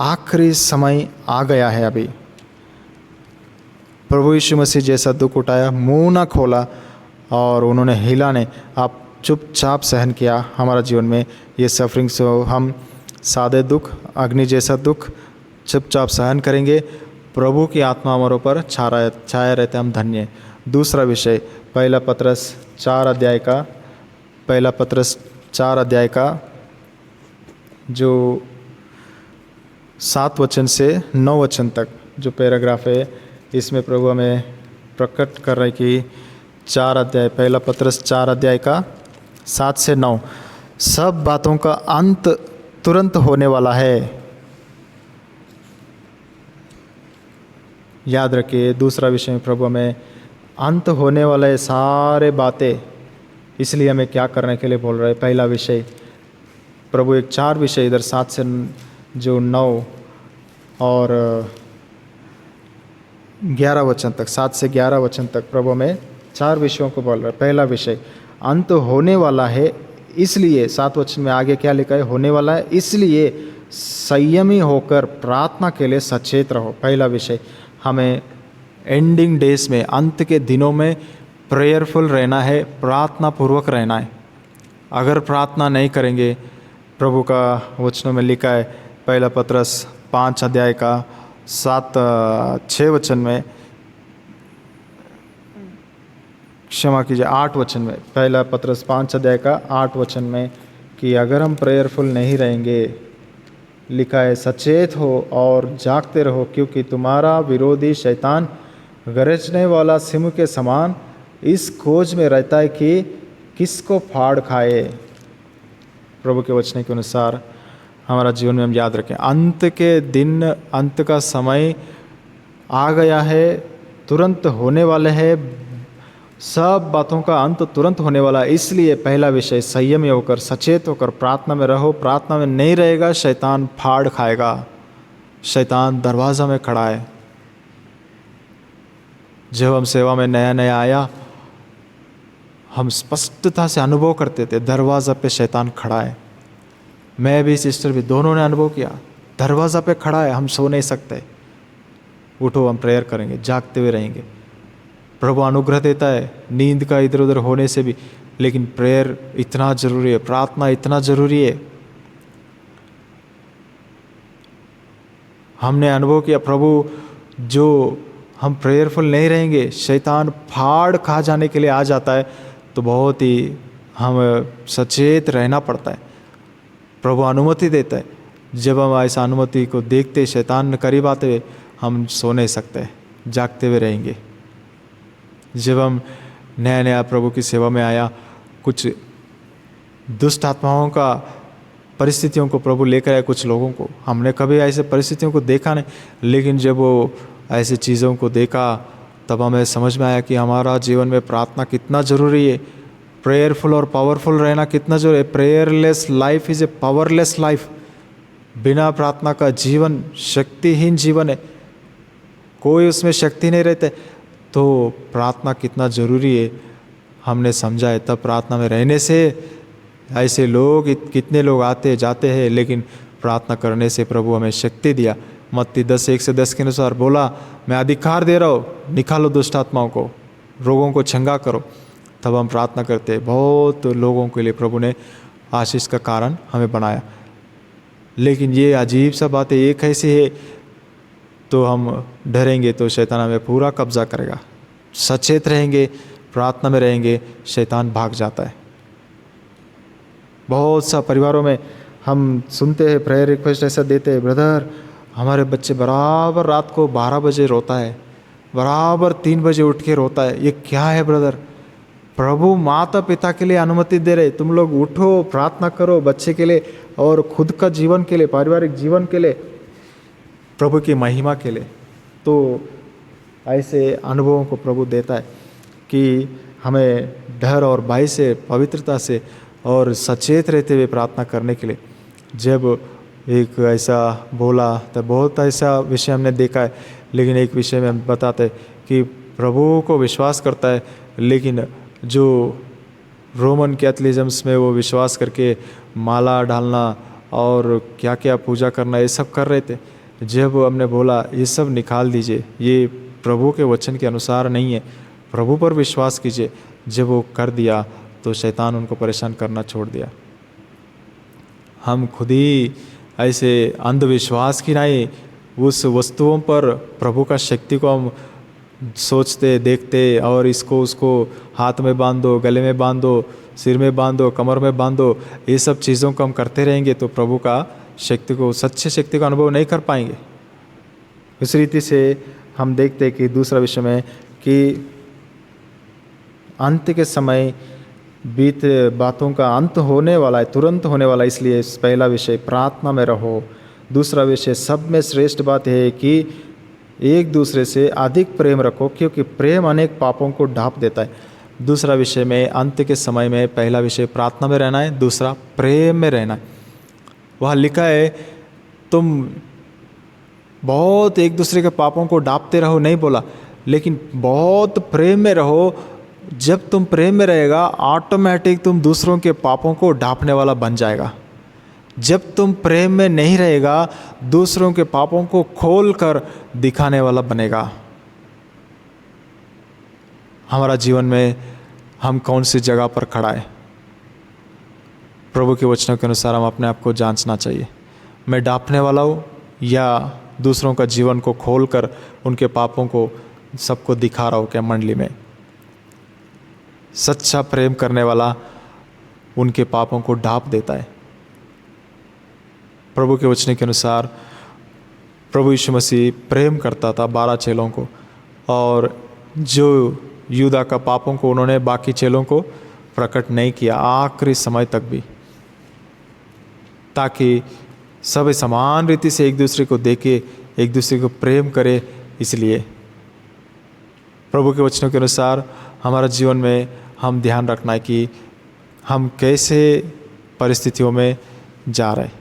आखिरी समय आ गया है। अभी प्रभु यीशु मसीह जैसा दुख उठाया, मुंह ना खोला और उन्होंने हिला नहीं, आप चुपचाप सहन किया। हमारा जीवन में ये सफरिंग्स हो, हम सादे दुख, अग्नि जैसा दुख चुपचाप सहन करेंगे। प्रभु की आत्मा हमारे ऊपर छाया रहता है, हम धन्य। दूसरा विषय 1 पत्रस 4 अध्याय का, 1 पत्रस 4 अध्याय का जो 7 वचन से 9 वचन तक जो पैराग्राफ है, इसमें प्रभु हमें प्रकट कर रहे कि 4 अध्याय 1 पत्रस 4 अध्याय का 7 से 9 सब बातों का अंत तुरंत होने वाला है। याद रखिए, दूसरा विषय में प्रभु हमें अंत होने वाले सारे बातें, इसलिए हमें क्या करने के लिए बोल रहे हैं। पहला विषय प्रभु एक 4 विषय इधर 7 से जो 9 और 11 वचन तक, 7 से 11 वचन तक प्रभु में 4 विषयों को बोल रहा है। पहला विषय, अंत होने वाला है, इसलिए 7 वचन में आगे क्या लिखा है, होने वाला है, इसलिए संयमी होकर प्रार्थना के लिए सचेत रहो। पहला विषय, हमें एंडिंग डेज में, अंत के दिनों में प्रेयरफुल रहना है, प्रार्थना पूर्वक रहना है। अगर प्रार्थना नहीं करेंगे, प्रभु का वचनों में लिखा है, पहला पत्रस 5 अध्याय का 6 वचन में, क्षमा कीजिए 8 वचन में, पहला पत्रस 5 अध्याय का 8 वचन में, कि अगर हम प्रेयरफुल नहीं रहेंगे, लिखा है सचेत हो और जागते रहो, क्योंकि तुम्हारा विरोधी शैतान गरजने वाला सिंह के समान इस खोज में रहता है कि किसको फाड़ खाए। प्रभु के वचन के अनुसार हमारा जीवन में हम याद रखें, अंत के दिन, अंत का समय आ गया है, तुरंत होने वाले है, सब बातों का अंत तुरंत होने वाला है। इसलिए पहला विषय, संयमी होकर सचेत होकर प्रार्थना में रहो। प्रार्थना में नहीं रहेगा, शैतान फाड़ खाएगा। शैतान दरवाज़ा में खड़ा है। जब हम सेवा में नया नया आया, हम स्पष्टता से अनुभव करते थे, दरवाज़ा पे शैतान खड़ा है। मैं भी, सिस्टर भी, दोनों ने अनुभव किया, दरवाज़ा पे खड़ा है, हम सो नहीं सकते। उठो, हम प्रेयर करेंगे, जागते हुए रहेंगे। प्रभु अनुग्रह देता है नींद का इधर उधर होने से भी, लेकिन प्रेयर इतना ज़रूरी है, प्रार्थना इतना ज़रूरी है। हमने अनुभव किया, प्रभु जो हम प्रेयरफुल नहीं रहेंगे, शैतान फाड़ खा जाने के लिए आ जाता है, तो बहुत ही हम सचेत रहना पड़ता है। प्रभु अनुमति देता है। जब हम ऐसा अनुमति को देखते, शैतान करीब आते हुए, हम सो नहीं सकते, जागते हुए रहेंगे। जब हम नया नया प्रभु की सेवा में आया, कुछ दुष्ट आत्माओं का परिस्थितियों को प्रभु लेकर आया कुछ लोगों को। हमने कभी ऐसे परिस्थितियों को देखा नहीं, लेकिन जब वो ऐसे चीज़ों को देखा, तब हमें समझ में आया कि हमारा जीवन में प्रार्थना कितना ज़रूरी है, प्रेयरफुल और पावरफुल रहना कितना ज़रूरी है। Prayerless life is a powerless life. बिना प्रार्थना का जीवन शक्तिहीन जीवन है, कोई उसमें शक्ति नहीं रहते। तो प्रार्थना कितना ज़रूरी है हमने समझा है। तब प्रार्थना में रहने से ऐसे लोग, कितने लोग आते जाते हैं, लेकिन प्रार्थना करने से प्रभु हमें शक्ति दिया। मत्ती 10:1-10 के अनुसार बोला, मैं अधिकार दे रहा हूँ, निकालो दुष्ट आत्माओं को, रोगों को चंगा करो। तब हम प्रार्थना करते हैं। बहुत लोगों के लिए प्रभु ने आशीष का कारण हमें बनाया। लेकिन ये अजीब सा बात है, ये कैसे है, तो हम डरेंगे तो शैतान हमें पूरा कब्जा करेगा। सचेत रहेंगे, प्रार्थना में रहेंगे, शैतान भाग जाता है। बहुत सा परिवारों में हम सुनते हैं, प्रेयर रिक्वेस्ट ऐसा देते हैं, ब्रदर हमारे बच्चे बराबर रात को 12 बजे रोता है, बराबर 3 बजे उठ के रोता है। ये क्या है ब्रदर? प्रभु माता पिता के लिए अनुमति दे रहे, तुम लोग उठो, प्रार्थना करो बच्चे के लिए और खुद का जीवन के लिए, पारिवारिक जीवन के लिए, प्रभु की महिमा के लिए। तो ऐसे अनुभवों को प्रभु देता है कि हमें डर और भय से, पवित्रता से और सचेत रहते हुए प्रार्थना करने के लिए। जब एक ऐसा बोला तो बहुत ऐसा विषय हमने देखा है, लेकिन एक विषय में हम बताते हैं कि प्रभु को विश्वास करता है, लेकिन जो रोमन कैथलिज्म्स में वो विश्वास करके माला डालना और क्या क्या पूजा करना, ये सब कर रहे थे। जब हमने बोला ये सब निकाल दीजिए, ये प्रभु के वचन के अनुसार नहीं है, प्रभु पर विश्वास कीजिए, जब वो कर दिया तो शैतान उनको परेशान करना छोड़ दिया। हम खुद ही ऐसे अंधविश्वास की नहीं, उस वस्तुओं पर प्रभु का शक्ति को हम सोचते देखते और इसको उसको हाथ में बांधो, गले में बांधो, सिर में बांधो, कमर में बांधो, ये सब चीज़ों को हम करते रहेंगे तो प्रभु का शक्ति को, सच्चे शक्ति का अनुभव नहीं कर पाएंगे। इस रीति से हम देखते हैं कि दूसरा विषय में कि अंत के समय बीत बातों का अंत होने वाला है, तुरंत होने वाला है। इसलिए पहला विषय प्रार्थना में रहो। दूसरा विषय, सब में श्रेष्ठ बात है कि एक दूसरे से अधिक प्रेम रखो, क्योंकि प्रेम अनेक पापों को ढाँप देता है। दूसरा विषय में अंत के समय में, पहला विषय प्रार्थना में रहना है, दूसरा प्रेम में रहना है। वहाँ लिखा है तुम बहुत एक दूसरे के पापों को ढांपते रहो, नहीं बोला, लेकिन बहुत प्रेम में रहो। जब तुम प्रेम में रहेगा ऑटोमेटिक तुम दूसरों के पापों को ढांपने वाला बन जाएगा। जब तुम प्रेम में नहीं रहेगा दूसरों के पापों को खोल कर दिखाने वाला बनेगा। हमारा जीवन में हम कौन सी जगह पर खड़ा है, प्रभु के वचनों के अनुसार हम अपने आप को जांचना चाहिए। मैं ढांपने वाला हूँ या दूसरों का जीवन को खोल कर उनके पापों को सबको दिखा रहा हूँ क्या मंडली में? सच्चा प्रेम करने वाला उनके पापों को ढांप देता है। प्रभु के वचन के अनुसार प्रभु यीशु मसीह प्रेम करता था 12 चेलों को, और जो यूदा का पापों को उन्होंने बाकी चेलों को प्रकट नहीं किया आखिरी समय तक भी, ताकि सब समान रीति से एक दूसरे को देखे, एक दूसरे को प्रेम करे। इसलिए प्रभु के वचनों के अनुसार हमारा जीवन में हम ध्यान रखना है कि हम कैसे परिस्थितियों में जा रहे।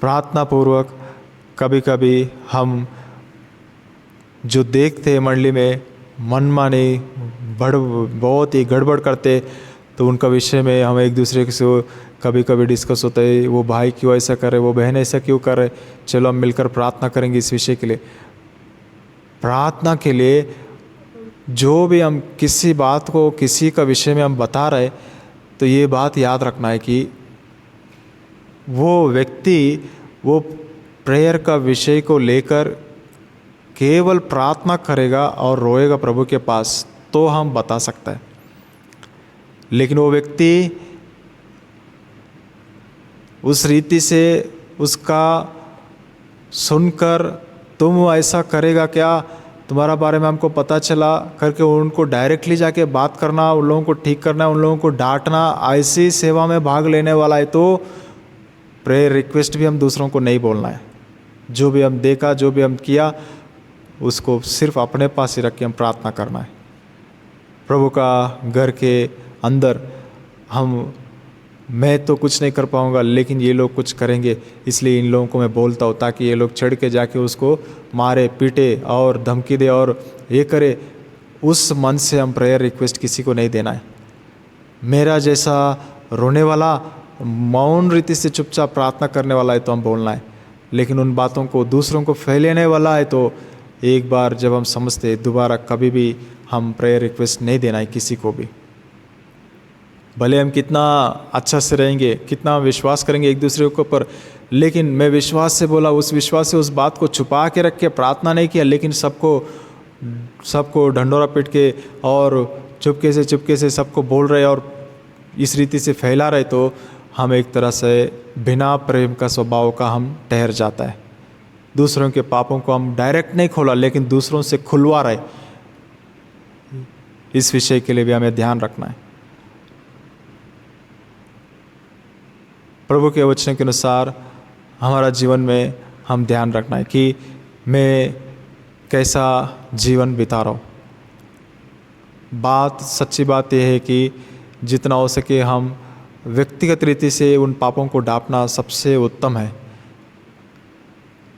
प्रार्थना पूर्वक कभी कभी हम जो देखते हैं मंडली में मनमानी बहुत ही गड़बड़ करते, तो उनका विषय में हम एक दूसरे से कभी कभी डिस्कस होता है, वो भाई क्यों ऐसा करे, वो बहन ऐसा क्यों करे, चलो हम मिलकर प्रार्थना करेंगे इस विषय के लिए। प्रार्थना के लिए जो भी हम किसी बात को किसी का विषय में हम बता रहे, तो ये बात याद रखना है कि वो व्यक्ति वो प्रेयर का विषय को लेकर केवल प्रार्थना करेगा और रोएगा प्रभु के पास, तो हम बता सकते हैं। लेकिन वो व्यक्ति उस रीति से उसका सुनकर तुम ऐसा करेगा क्या, तुम्हारा बारे में हमको पता चला करके उनको डायरेक्टली जाके बात करना, उन लोगों को ठीक करना, उन लोगों को डांटना, ऐसी सेवा में भाग लेने वाला है, तो प्रेयर रिक्वेस्ट भी हम दूसरों को नहीं बोलना है। जो भी हम देखा, जो भी हम किया, उसको सिर्फ अपने पास ही रख के हम प्रार्थना करना है। प्रभु का घर के अंदर मैं तो कुछ नहीं कर पाऊंगा, लेकिन ये लोग कुछ करेंगे, इसलिए इन लोगों को मैं बोलता हूँ ताकि ये लोग चढ़ के जाके उसको मारे पीटे और धमकी दे और ये करे। उस मन से हम प्रेयर रिक्वेस्ट किसी को नहीं देना है। मेरा जैसा रोने वाला मौन रीति से चुपचाप प्रार्थना करने वाला है तो हम बोलना है, लेकिन उन बातों को दूसरों को फैलाने वाला है तो एक बार जब हम समझते, दोबारा कभी भी हम प्रेयर रिक्वेस्ट नहीं देना है किसी को भी। भले हम कितना अच्छा से रहेंगे, कितना विश्वास करेंगे एक दूसरे के ऊपर, लेकिन मैं विश्वास से बोला, उस विश्वास से उस बात को छुपा के रख के प्रार्थना नहीं किया, लेकिन सबको ढंडोरा पीट के और चुपके से सबको बोल रहे और इस रीति से फैला रहे, तो हम एक तरह से बिना प्रेम का स्वभाव का हम ठहर जाता है। दूसरों के पापों को हम डायरेक्ट नहीं खोला, लेकिन दूसरों से खुलवा रहे। इस विषय के लिए भी हमें ध्यान रखना है। प्रभु के वचन के अनुसार हमारा जीवन में हम ध्यान रखना है कि मैं कैसा जीवन बिता रहा हूँ। सच्ची बात यह है कि जितना हो सके हम व्यक्तिगत रीति से उन पापों को ढांपना सबसे उत्तम है।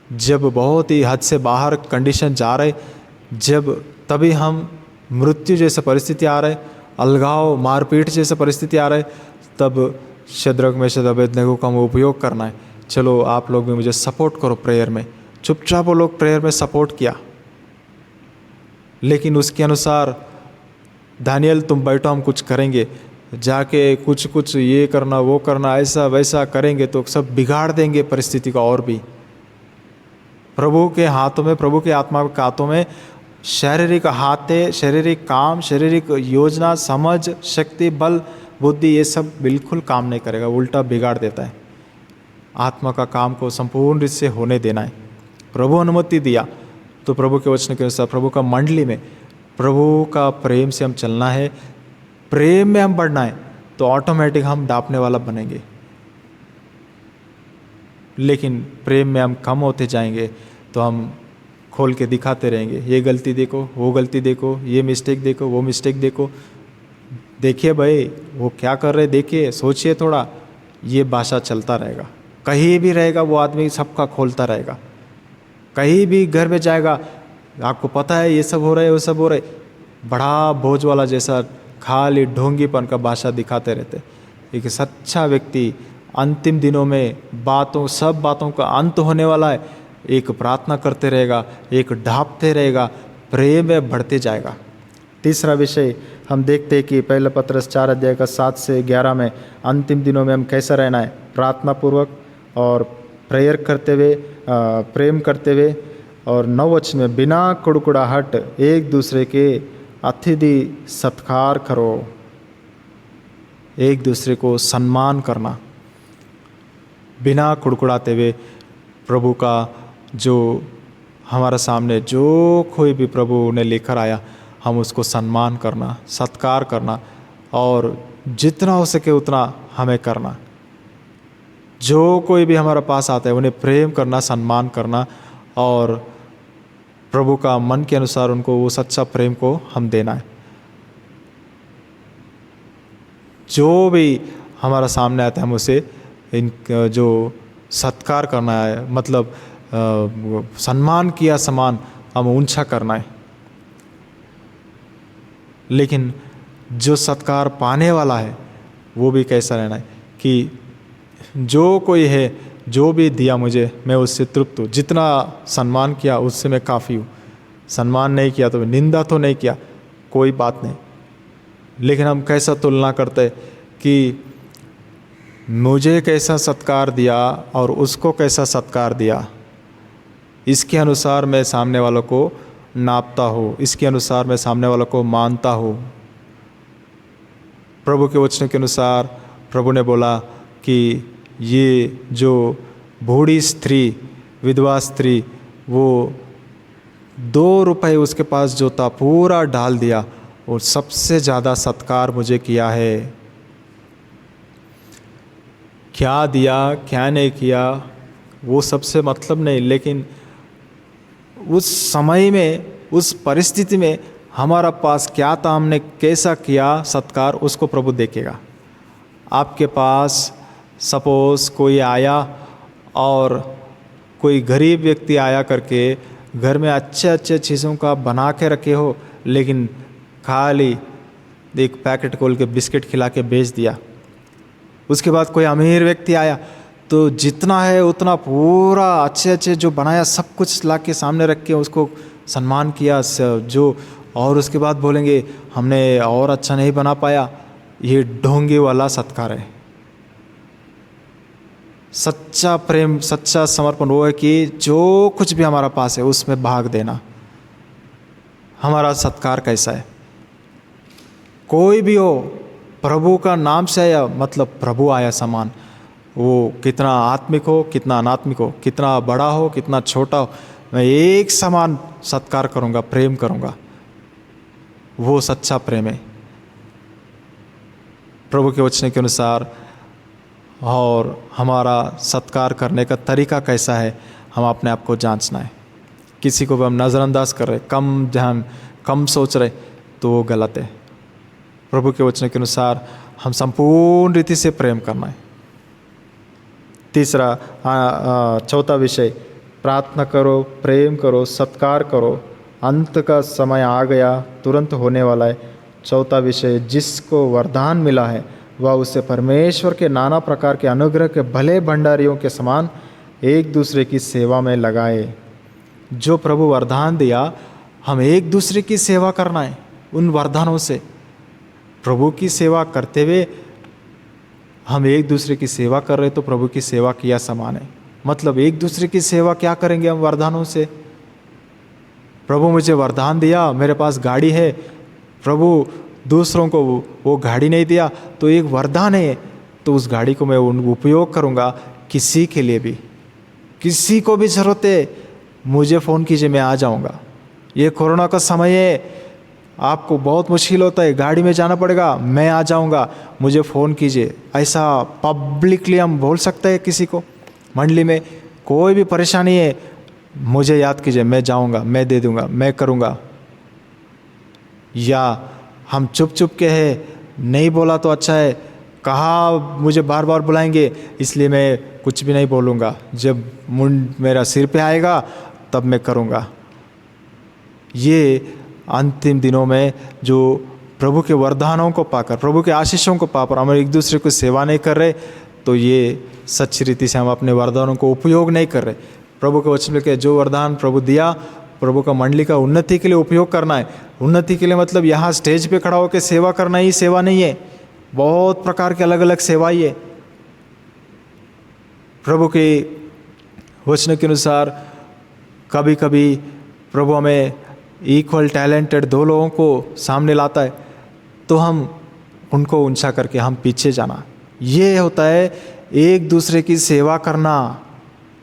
जब बहुत ही हद से बाहर कंडीशन जा रहे, जब तभी हम मृत्यु जैसे परिस्थिति आ रहे, अलगाव मारपीट जैसे परिस्थिति आ रहे, तब शद्रक मेशक अबेदनगो का उपयोग करना है। चलो आप लोग भी मुझे सपोर्ट करो प्रेयर में। चुपचाप वो लोग प्रेयर में सपोर्ट किया, लेकिन उसके अनुसार दानियल तुम बैठो हम कुछ करेंगे, जाके कुछ ये करना वो करना ऐसा वैसा करेंगे तो सब बिगाड़ देंगे परिस्थिति का। और भी प्रभु के हाथों में, प्रभु के आत्मा के हाथों में शारीरिक हाथ है, शारीरिक काम, शारीरिक योजना, समझ, शक्ति, बल, बुद्धि, ये सब बिल्कुल काम नहीं करेगा, उल्टा बिगाड़ देता है। आत्मा का काम को संपूर्ण रूप से होने देना है। प्रभु अनुमति दिया तो प्रभु के वचन के अनुसार प्रभु का मंडली में प्रभु का प्रेम से हम चलना है, प्रेम में हम बढ़ना है, तो ऑटोमेटिक हम ढांपने वाला बनेंगे। लेकिन प्रेम में हम कम होते जाएंगे तो हम खोल के दिखाते रहेंगे, ये गलती देखो, वो गलती देखो, ये मिस्टेक देखो, वो मिस्टेक देखो, देखिए भाई वो क्या कर रहे, देखिए, सोचिए थोड़ा, ये भाषा चलता रहेगा। कहीं भी रहेगा वो आदमी सबका खोलता रहेगा। कहीं भी घर में जाएगा, आपको पता है ये सब हो रहा है वो सब हो रहा है, बड़ा बोझ वाला जैसा खाली ढोंगीपन का भाषा दिखाते रहते। एक सच्चा व्यक्ति अंतिम दिनों में सब बातों का अंत होने वाला है, एक प्रार्थना करते रहेगा, एक ढांपते रहेगा, प्रेम में बढ़ते जाएगा। तीसरा विषय हम देखते हैं कि पहला पत्रस 4 अध्याय का 7 से 11 में अंतिम दिनों में हम कैसा रहना है, प्रार्थना पूर्वक और प्रेयर करते हुए, प्रेम करते हुए, और 9 वचन में बिना कुड़कुड़ाहट एक दूसरे के अतिथि सत्कार करो, एक दूसरे को सम्मान करना, बिना कुड़कुड़ाते हुए प्रभु का जो हमारा सामने जो कोई भी प्रभु ने लेकर आया, हम उसको सम्मान करना, सत्कार करना, और जितना हो सके उतना हमें करना। जो कोई भी हमारे पास आता है उन्हें प्रेम करना, सम्मान करना, और प्रभु का मन के अनुसार उनको वो सच्चा प्रेम को हम देना है। जो भी हमारा सामने आता है हम उसे जो सत्कार करना है, मतलब सम्मान किया समान हम ऊंचा करना है। लेकिन जो सत्कार पाने वाला है वो भी कैसा रहना है कि जो कोई है, जो भी दिया मुझे, मैं उससे तृप्त हूँ। जितना सम्मान किया उससे मैं काफ़ी हूँ। सम्मान नहीं किया तो निंदा तो नहीं किया, कोई बात नहीं। लेकिन हम कैसा तुलना करते कि मुझे कैसा सत्कार दिया और उसको कैसा सत्कार दिया, इसके अनुसार मैं सामने वालों को नापता हूँ, इसके अनुसार मैं सामने वालों को मानता हूँ। प्रभु के वचन के अनुसार प्रभु ने बोला कि ये जो बूढ़ी स्त्री, विधवा स्त्री, वो 2 रुपए उसके पास जो था पूरा डाल दिया, और सबसे ज़्यादा सत्कार मुझे किया है। क्या दिया क्या नहीं किया वो सबसे मतलब नहीं, लेकिन उस समय में, उस परिस्थिति में हमारा पास क्या था, हमने कैसा किया सत्कार, उसको प्रभु देखेगा। आपके पास सपोज कोई आया और कोई गरीब व्यक्ति आया करके घर में अच्छे अच्छे चीज़ों का बना के रखे हो, लेकिन खाली एक पैकेट खोल के बिस्किट खिला के बेच दिया। उसके बाद कोई अमीर व्यक्ति आया तो जितना है उतना पूरा अच्छे अच्छे जो बनाया सब कुछ ला के सामने रख के उसको सम्मान किया जो, और उसके बाद बोलेंगे हमने और अच्छा नहीं बना पाया। ये ढोंगी वाला सत्कार है। सच्चा प्रेम, सच्चा समर्पण वो है कि जो कुछ भी हमारा पास है उसमें भाग देना। हमारा सत्कार कैसा है, कोई भी हो, प्रभु का नाम से आया मतलब प्रभु आया समान। वो कितना आत्मिक हो, कितना अनात्मिक हो, कितना बड़ा हो, कितना छोटा हो, मैं एक समान सत्कार करूँगा, प्रेम करूँगा। वो सच्चा प्रेम है प्रभु के वचन के अनुसार। और हमारा सत्कार करने का तरीका कैसा है, हम अपने आप को जांचना है। किसी को भी हम नज़रअंदाज कर रहे, कम ध्यान, कम सोच रहे, तो वो गलत है। प्रभु के वचन के अनुसार हम संपूर्ण रीति से प्रेम करना है। तीसरा, चौथा विषय, प्रार्थना करो, प्रेम करो, सत्कार करो, अंत का समय आ गया, तुरंत होने वाला है। चौथा विषय, जिसको वरदान मिला है वह उसे परमेश्वर के नाना प्रकार के अनुग्रह के भले भंडारियों के समान एक दूसरे की सेवा में लगाए। जो प्रभु वरदान दिया, हम एक दूसरे की सेवा करना है उन वरदानों से। प्रभु की सेवा करते हुए हम एक दूसरे की सेवा कर रहे तो प्रभु की सेवा किया समान है। मतलब एक दूसरे की सेवा क्या करेंगे हम वरदानों से। प्रभु मुझे वरदान दिया, मेरे पास गाड़ी है, प्रभु दूसरों को वो गाड़ी नहीं दिया तो एक वरदान है, तो उस गाड़ी को मैं उपयोग करूँगा किसी के लिए भी। किसी को भी ज़रूरत है मुझे फ़ोन कीजिए, मैं आ जाऊँगा। ये कोरोना का समय है, आपको बहुत मुश्किल होता है, गाड़ी में जाना पड़ेगा, मैं आ जाऊँगा, मुझे फ़ोन कीजिए। ऐसा पब्लिकली हम बोल सकते हैं किसी को। मंडली में कोई भी परेशानी है, मुझे याद कीजिए, मैं जाऊँगा, मैं दे दूँगा, मैं करूँगा। या हम चुप चुप के हैं, नहीं बोला तो अच्छा है, कहा मुझे बार बार बुलाएंगे, इसलिए मैं कुछ भी नहीं बोलूँगा, जब मुंड मेरा सिर पे आएगा तब मैं करूँगा। ये अंतिम दिनों में जो प्रभु के वरदानों को पाकर, प्रभु के आशीषों को पाकर हम एक दूसरे को सेवा नहीं कर रहे, तो ये सच्ची रीति से हम अपने वरदानों को उपयोग नहीं कर रहे। प्रभु के वचन के जो वरदान प्रभु दिया, प्रभु का मंडली का उन्नति के लिए उपयोग करना है। उन्नति के लिए मतलब यहाँ स्टेज पे खड़ा होकर सेवा करना ही सेवा नहीं है, बहुत प्रकार के अलग अलग सेवा ही है। प्रभु के वचन के अनुसार कभी कभी प्रभु हमें इक्वल टैलेंटेड 2 लोगों को सामने लाता है, तो हम उनको ऊंचा करके हम पीछे जाना, ये होता है एक दूसरे की सेवा करना।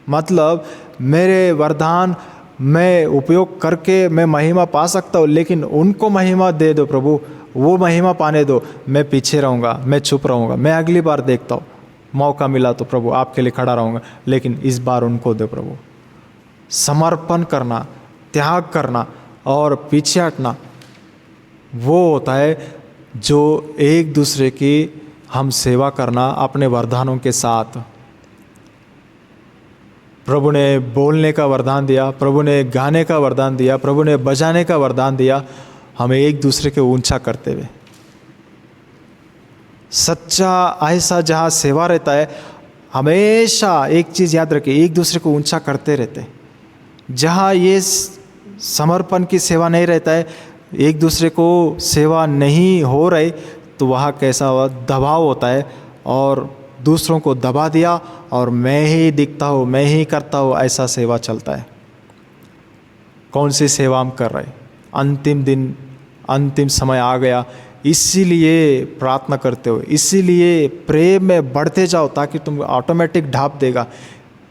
मतलब मेरे वरदान मैं उपयोग करके मैं महिमा पा सकता हूँ, लेकिन उनको महिमा दे दो प्रभु, वो महिमा पाने दो, मैं पीछे रहूँगा, मैं चुप रहूँगा, मैं अगली बार देखता हूँ, मौका मिला तो प्रभु आपके लिए खड़ा रहूँगा, लेकिन इस बार उनको दो प्रभु। समर्पण करना, त्याग करना और पीछे हटना, वो होता है जो एक दूसरे की हम सेवा करना अपने वरदानों के साथ। प्रभु ने बोलने का वरदान दिया, प्रभु ने गाने का वरदान दिया, प्रभु ने बजाने का वरदान दिया, हमें एक दूसरे के ऊंचा करते हुए। सच्चा ऐसा जहाँ सेवा रहता है, हमेशा एक चीज़ याद रखें, एक दूसरे को ऊंचा करते रहते। जहाँ ये समर्पण की सेवा नहीं रहता है, एक दूसरे को सेवा नहीं हो रही, तो वहाँ कैसा हुआ दबाव होता है और दूसरों को दबा दिया और मैं ही दिखता हूँ, मैं ही करता हूँ, ऐसा सेवा चलता है। कौन सी सेवा हम कर रहे? अंतिम दिन, अंतिम समय आ गया, इसीलिए प्रार्थना करते हो, इसीलिए प्रेम में बढ़ते जाओ ताकि तुम ऑटोमेटिक ढाप देगा।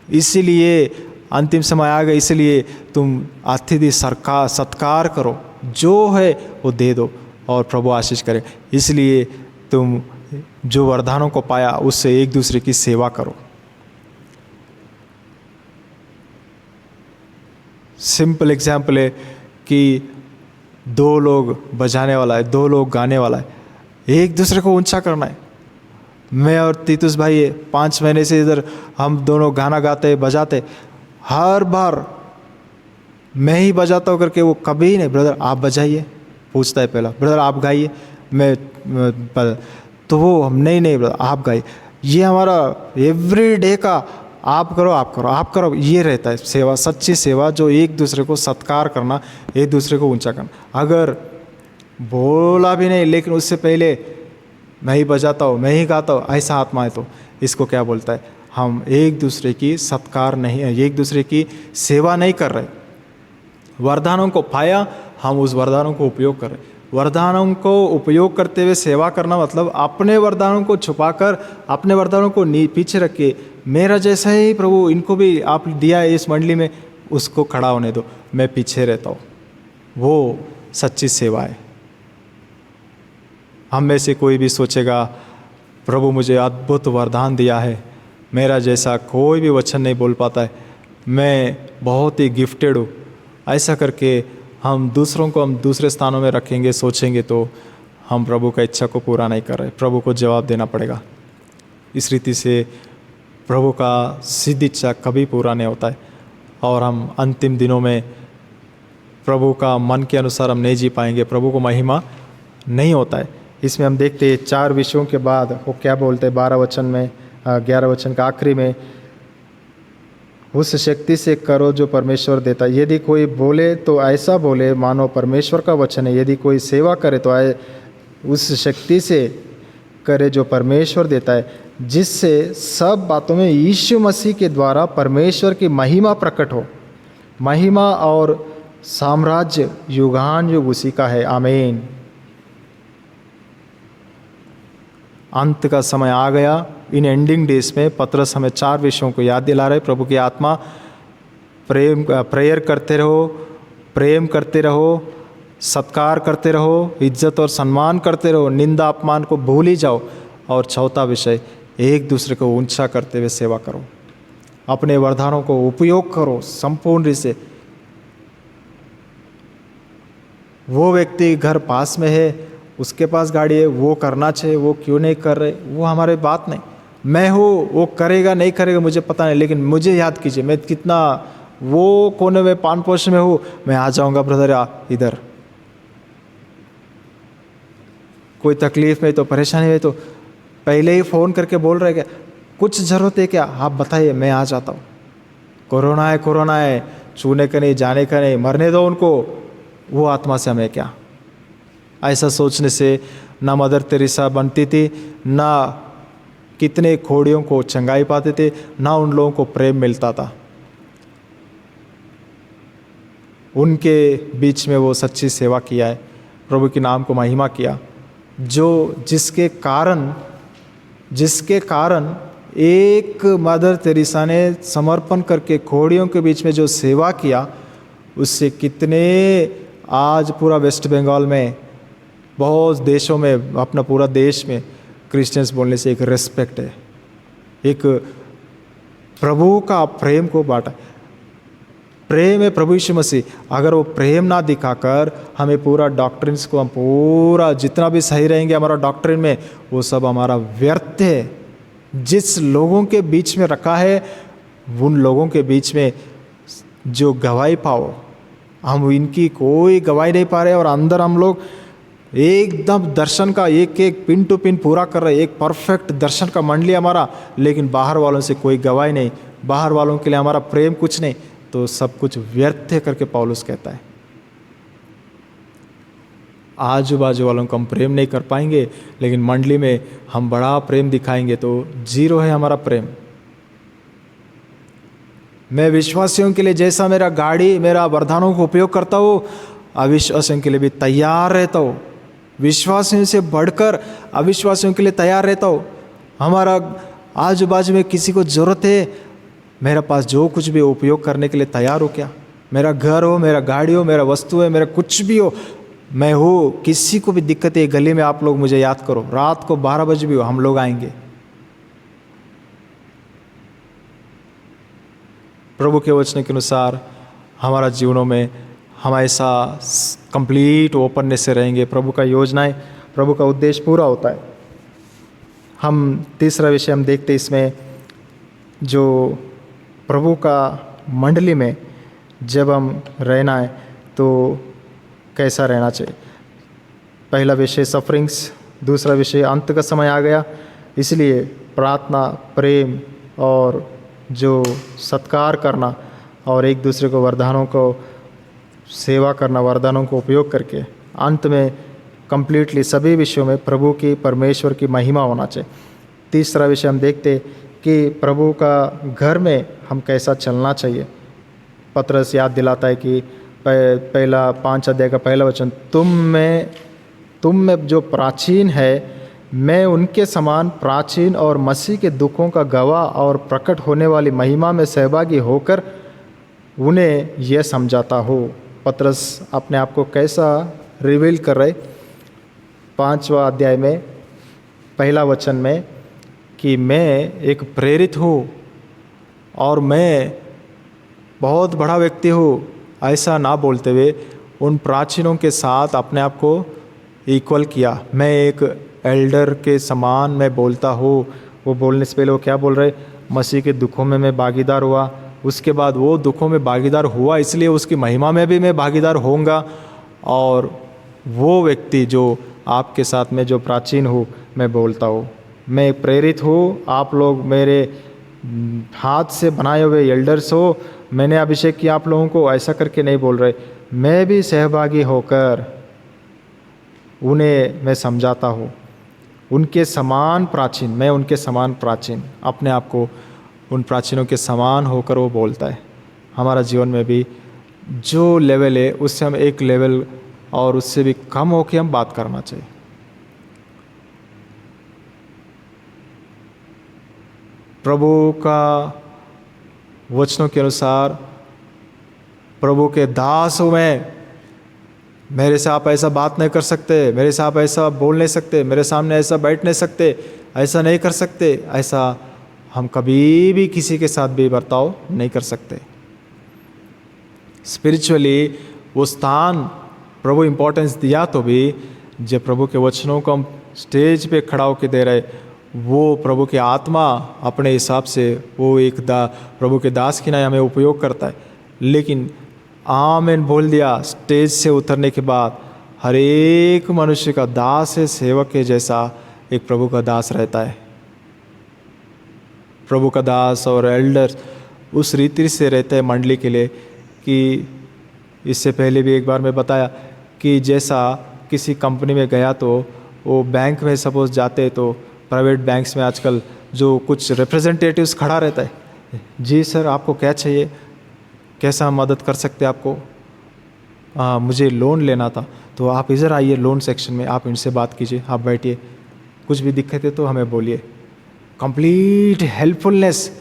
इसीलिए अंतिम समय आ गया, इसलिए तुम अतिथि सत्कार करो, जो है वो दे दो और प्रभु आशीष करे। इसलिए तुम जो वरदानों को पाया उससे एक दूसरे की सेवा करो। सिंपल एग्जाम्पल है कि 2 लोग बजाने वाला है, 2 लोग गाने वाला है, एक दूसरे को ऊंचा करना है। मैं और तीतुस भाई है, 5 महीने से इधर हम दोनों गाना गाते बजाते, हर बार मैं ही बजाता हूँ करके वो कभी नहीं, ब्रदर आप बजाइए, पूछता है पहला, ब्रदर आप गाइए, मैं तो वो हम नहीं ब्रदर आप गाइए। ये हमारा एवरी डे का आप करो आप करो आप करो, ये रहता है सेवा, सच्ची सेवा, जो एक दूसरे को सत्कार करना, एक दूसरे को ऊंचा करना। अगर बोला भी नहीं लेकिन उससे पहले मैं ही बजाता हूँ, मैं ही गाता हूँ, ऐसा आत्मा है, तो इसको क्या बोलता है? हम एक दूसरे की सत्कार नहीं, एक दूसरे की सेवा नहीं कर रहे। वरदानों को पाया, हम उस वरदानों को उपयोग कर रहे। वरदानों को उपयोग करते हुए सेवा करना मतलब अपने वरदानों को छुपाकर, अपने वरदानों को पीछे रख के, मेरा जैसा ही प्रभु इनको भी आप दिया है इस मंडली में, उसको खड़ा होने दो, मैं पीछे रहता हूँ। वो सच्ची सेवा है। हम में से कोई भी सोचेगा प्रभु मुझे अद्भुत वरदान दिया है, मेरा जैसा कोई भी वचन नहीं बोल पाता है, मैं बहुत ही गिफ्टेड हूँ, ऐसा करके हम दूसरों को हम दूसरे स्थानों में रखेंगे, सोचेंगे, तो हम प्रभु का इच्छा को पूरा नहीं कर रहे। प्रभु को जवाब देना पड़ेगा। इस रीति से प्रभु का सिद्ध इच्छा कभी पूरा नहीं होता है और हम अंतिम दिनों में प्रभु का मन के अनुसार हम नहीं जी पाएंगे, प्रभु को महिमा नहीं होता है। इसमें हम देखते हैं 4 विषयों के बाद वो क्या बोलते हैं 12 वचन में, 11 वचन का आखिरी में, उस शक्ति से करो जो परमेश्वर देता है। यदि कोई बोले तो ऐसा बोले मानो परमेश्वर का वचन है, यदि कोई सेवा करे तो उस शक्ति से करे जो परमेश्वर देता है, जिससे सब बातों में यीशु मसीह के द्वारा परमेश्वर की महिमा प्रकट हो। महिमा और साम्राज्य युगान युग उसी का है, आमीन। अंत का समय आ गया। इन एंडिंग डेज में पतरस हमें 4 विषयों को याद दिला रहे। प्रभु की आत्मा, प्रेयर करते रहो, प्रेम करते रहो, सत्कार करते रहो, इज्जत और सम्मान करते रहो, निंदा अपमान को भूल ही जाओ। और चौथा विषय, एक दूसरे को ऊंचा करते हुए सेवा करो, अपने वरदानों को उपयोग करो संपूर्ण रूप से। वो व्यक्ति घर पास में है, उसके पास गाड़ी है, वो करना चाहिए, वो क्यों नहीं कर रहे, वो हमारे बात नहीं। मैं हूँ, वो करेगा नहीं करेगा मुझे पता नहीं, लेकिन मुझे याद कीजिए मैं कितना वो कोने में पान पोष में हूँ, मैं आ जाऊँगा ब्रदर इधर। कोई तकलीफ में तो परेशानी में तो पहले ही फ़ोन करके बोल रहे क्या, कुछ ज़रूरत है क्या, आप बताइए मैं आ जाता हूँ। कोरोना है, छूने का नहीं, जाने का नहीं, मरने दो उनको, वो आत्मा से हमें क्या। ऐसा सोचने से ना मदर तेरेसा बनती थी, ना कितने खोड़ियों को चंगाई पाते थे, ना उन लोगों को प्रेम मिलता था। उनके बीच में वो सच्ची सेवा किया है, प्रभु के नाम को महिमा किया, जिसके कारण एक मदर तेरेसा ने समर्पण करके खोड़ियों के बीच में जो सेवा किया, उससे कितने आज पूरा वेस्ट बंगाल में, बहुत देशों में, अपना पूरा देश में क्रिश्चियंस बोलने से एक रिस्पेक्ट है, एक प्रभु का प्रेम को बांटा। प्रेम है प्रभु यीशु मसीह। अगर वो प्रेम ना दिखाकर हमें पूरा डॉक्ट्रिन्स को, हम पूरा जितना भी सही रहेंगे हमारा डॉक्ट्रिन में, वो सब हमारा व्यर्थ है। जिस लोगों के बीच में रखा है, उन लोगों के बीच में जो गवाही पाओ, हम इनकी कोई गवाही नहीं पा रहे, और अंदर हम लोग एकदम दर्शन का एक एक पिन टू पिन पूरा कर रहे, एक परफेक्ट दर्शन का मंडली हमारा, लेकिन बाहर वालों से कोई गवाही नहीं, बाहर वालों के लिए हमारा प्रेम कुछ नहीं, तो सब कुछ व्यर्थ है करके पौलुस कहता है। आजू बाजू वालों को हम प्रेम नहीं कर पाएंगे, लेकिन मंडली में हम बड़ा प्रेम दिखाएंगे तो जीरो है हमारा प्रेम। मैं विश्वासियों के लिए जैसा मेरा गाड़ी, मेरा वरदानों को उपयोग करता हूँ, अविश्वासियों के लिए भी तैयार रहता हूँ। विश्वासियों से बढ़कर अविश्वासियों के लिए तैयार रहता हूँ। हमारा आजू बाजू में किसी को ज़रूरत है, मेरे पास जो कुछ भी उपयोग करने के लिए तैयार हो क्या। मेरा घर हो, मेरा गाड़ी हो, मेरा वस्तु है, मेरा कुछ भी हो, मैं हूँ। किसी को भी दिक्कत है गली में, आप लोग मुझे याद करो, रात को 12 बजे भी हो, हम लोग आएंगे। प्रभु के वचन के अनुसार हमारा जीवनों में हम ऐसा कंप्लीट ओपननेस से रहेंगे, प्रभु का योजनाएं, प्रभु का उद्देश्य पूरा होता है। हम तीसरा विषय हम देखते इसमें, जो प्रभु का मंडली में जब हम रहना है तो कैसा रहना चाहिए। पहला विषय सफरिंग्स, दूसरा विषय अंत का समय आ गया, इसलिए प्रार्थना, प्रेम और जो सत्कार करना और एक दूसरे को वरदानों को सेवा करना, वरदानों को उपयोग करके अंत में कंप्लीटली सभी विषयों में प्रभु की, परमेश्वर की महिमा होना चाहिए। तीसरा विषय हम देखते कि प्रभु का घर में हम कैसा चलना चाहिए। पतरस याद दिलाता है कि पहला 5 अध्याय का पहला वचन, तुम में जो प्राचीन है, मैं उनके समान प्राचीन और मसीह के दुखों का गवाह और प्रकट होने वाली महिमा में सहभागी होकर उन्हें यह समझाता हो। पतरस अपने आप को कैसा रिवील कर रहे 5वां अध्याय में पहला वचन में, कि मैं एक प्रेरित हूँ और मैं बहुत बड़ा व्यक्ति हूँ, ऐसा ना बोलते हुए उन प्राचीनों के साथ अपने आप को इक्वल किया। मैं एक एल्डर के समान मैं बोलता हूँ। वो बोलने से पहले वो क्या बोल रहे, मसीह के दुखों में मैं भागीदार हुआ, उसके बाद वो दुखों में भागीदार हुआ इसलिए उसकी महिमा में भी मैं भागीदार होऊंगा। और वो व्यक्ति जो आपके साथ में जो प्राचीन हूँ, मैं बोलता हूँ, मैं प्रेरित हूँ, आप लोग मेरे हाथ से बनाए हुए एल्डर्स हो, मैंने अभिषेक किया आप लोगों को, ऐसा करके नहीं बोल रहे। मैं भी सहभागी होकर उन्हें मैं समझाता हूँ, उनके समान प्राचीन, मैं उनके समान प्राचीन, अपने आप को उन प्राचीनों के समान होकर वो बोलता है। हमारा जीवन में भी जो लेवल है उससे हम एक लेवल और उससे भी कम होकर हम बात करना चाहिए। प्रभु का वचनों के अनुसार प्रभु के दास हूँ मैं, मेरे से आप ऐसा बात नहीं कर सकते, मेरे से आप ऐसा बोल नहीं सकते, मेरे सामने ऐसा बैठ नहीं सकते, ऐसा नहीं कर सकते, ऐसा हम कभी भी किसी के साथ भी बर्ताव नहीं कर सकते। स्पिरिचुअली वो स्थान प्रभु इम्पोर्टेंस दिया तो भी जब प्रभु के वचनों को हम स्टेज पे खड़ा होकर दे रहे, वो प्रभु की आत्मा अपने हिसाब से वो प्रभु के दास की ना हमें उपयोग करता है। लेकिन आमीन बोल दिया, स्टेज से उतरने के बाद हर एक मनुष्य का दास है, सेवक के जैसा एक प्रभु का दास रहता है। प्रभु का दास और एल्डर उस रीति से रहते हैं मंडली के लिए कि इससे पहले भी एक बार मैं बताया कि जैसा किसी कंपनी में गया तो वो बैंक में सपोज जाते तो प्राइवेट बैंक्स में आजकल जो कुछ रिप्रेजेंटेटिव्स खड़ा रहता है, जी सर आपको क्या चाहिए, कैसा हम मदद कर सकते हैं आपको, मुझे लोन लेना था तो आप इधर आइए लोन सेक्शन में, आप इनसे बात कीजिए, आप बैठिए, कुछ भी दिक्कत है तो हमें बोलिए। Complete helpfulness.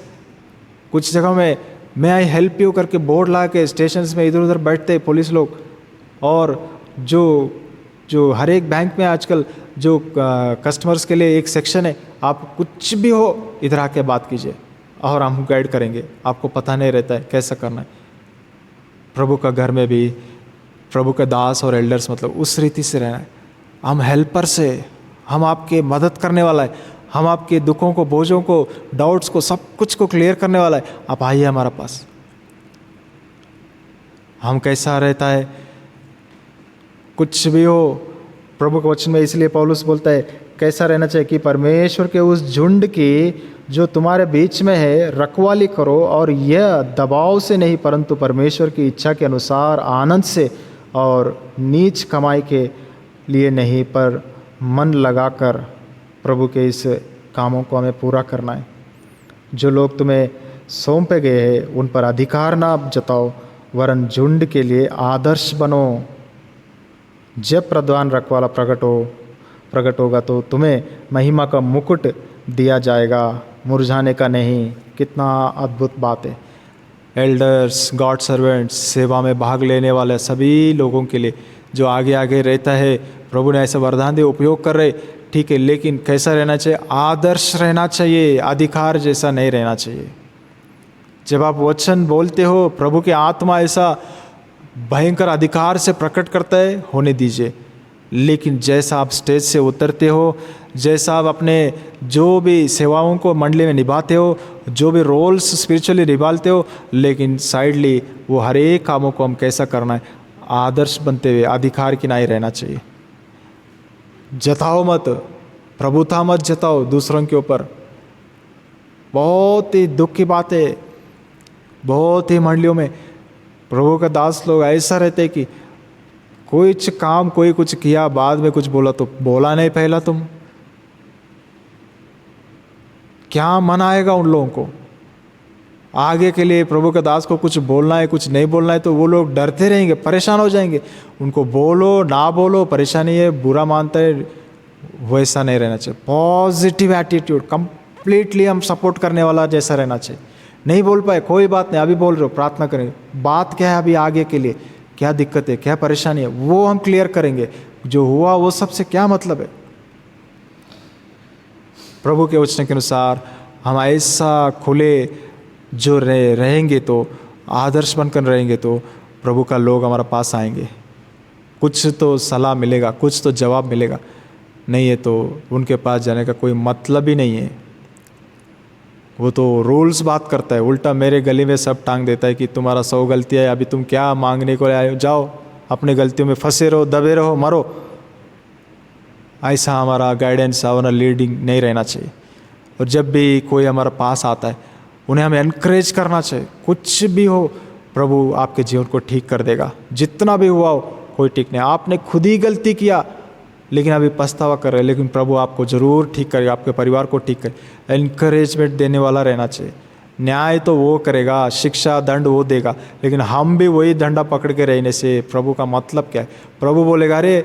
कुछ जगह में मैं आई हेल्प यू करके बोर्ड ला के स्टेशन में इधर उधर बैठते पुलिस लोग। और जो हर एक बैंक में आजकल जो कस्टमर्स के लिए एक सेक्शन है, आप कुछ भी हो इधर आके बात कीजिए और हम गाइड करेंगे, आपको पता नहीं रहता है कैसा करना है। प्रभु का घर में भी प्रभु के दास और एल्डर्स मतलब उस रीति से रहना है। हम हेल्पर से, हम आपके मदद करने वाला है, हम आपके दुखों को, बोझों को, डाउट्स को, सब कुछ को क्लियर करने वाला है, आप आइए हमारे पास। हम कैसा रहता है, कुछ भी हो, प्रभु के वचन में इसलिए पौलुस बोलता है कैसा रहना चाहिए कि परमेश्वर के उस झुंड की जो तुम्हारे बीच में है रखवाली करो, और यह दबाव से नहीं परंतु परमेश्वर की इच्छा के अनुसार आनंद से और नीच कमाई के लिए नहीं, पर मन लगाकर प्रभु के इस कामों को हमें पूरा करना है। जो लोग तुम्हें सौंपे गए हैं उन पर अधिकार ना जताओ, वरन झुंड के लिए आदर्श बनो। जब प्रधान रखवाला प्रकट होगा तो तुम्हें महिमा का मुकुट दिया जाएगा, मुरझाने का नहीं। कितना अद्भुत बात है। एल्डर्स, गॉड सर्वेंट्स, सेवा में भाग लेने वाले सभी लोगों के लिए जो आगे आगे रहता है, प्रभु ने ऐसा वरदान दे, उपयोग कर रहे, ठीक है, लेकिन कैसा रहना चाहिए, आदर्श रहना चाहिए, अधिकार जैसा नहीं रहना चाहिए। जब आप वचन बोलते हो, प्रभु की आत्मा ऐसा भयंकर अधिकार से प्रकट करता है, होने दीजिए। लेकिन जैसा आप स्टेज से उतरते हो, जैसा आप अपने जो भी सेवाओं को मंडली में निभाते हो, जो भी रोल्स स्पिरिचुअली निभाते हो, लेकिन साइडली वो हर एक कामों को हम कैसा करना है, आदर्श बनते हुए अधिकार की नहीं रहना चाहिए। जताओ मत, प्रभुता मत जताओ दूसरों के ऊपर। बहुत ही दुख की बात है, बहुत ही मंडलियों में प्रभु का दास लोग ऐसा रहते कि कुछ काम कोई कुछ किया, बाद में कुछ बोला तो बोला नहीं पहला तुम, क्या मन आएगा उन लोगों को। आगे के लिए प्रभु के दास को कुछ बोलना है, कुछ नहीं बोलना है तो वो लोग डरते रहेंगे, परेशान हो जाएंगे। उनको बोलो ना बोलो, परेशानी है, बुरा मानता है, वैसा नहीं रहना चाहिए। पॉजिटिव एटीट्यूड, कंप्लीटली हम सपोर्ट करने वाला जैसा रहना चाहिए। नहीं बोल पाए कोई बात नहीं, अभी बोल रहे हो, प्रार्थना करेंगे, बात क्या है अभी आगे के लिए, क्या दिक्कत है, क्या परेशानी है, वो हम क्लियर करेंगे। जो हुआ वो सबसे क्या मतलब है। प्रभु के वचन के अनुसार हम ऐसा खुले जो रहेंगे तो, आदर्श बनकर रहेंगे तो प्रभु का लोग हमारे पास आएंगे। कुछ तो सलाह मिलेगा, कुछ तो जवाब मिलेगा, नहीं है तो उनके पास जाने का कोई मतलब ही नहीं है। वो तो रूल्स बात करता है, उल्टा मेरे गली में सब टांग देता है कि तुम्हारा 100 गलतियाँ है, अभी तुम क्या मांगने को आए हो, जाओ अपने गलतियों में फंसे रहो, दबे रहो, मरो। ऐसा हमारा गाइडेंस, हमारा लीडिंग नहीं रहना चाहिए। और जब भी कोई हमारे पास आता है उन्हें हमें एनकरेज करना चाहिए। कुछ भी हो, प्रभु आपके जीवन को ठीक कर देगा। जितना भी हुआ हो कोई ठीक नहीं, आपने खुद ही गलती किया लेकिन अभी पछतावा कर रहे हैं, लेकिन प्रभु आपको ज़रूर ठीक करेगा, आपके परिवार को ठीक करेगा। एनकरेजमेंट देने वाला रहना चाहिए। न्याय तो वो करेगा, शिक्षा दंड वो देगा, लेकिन हम भी वही डंडा पकड़ के रहने से प्रभु का मतलब क्या है। प्रभु बोलेगा अरे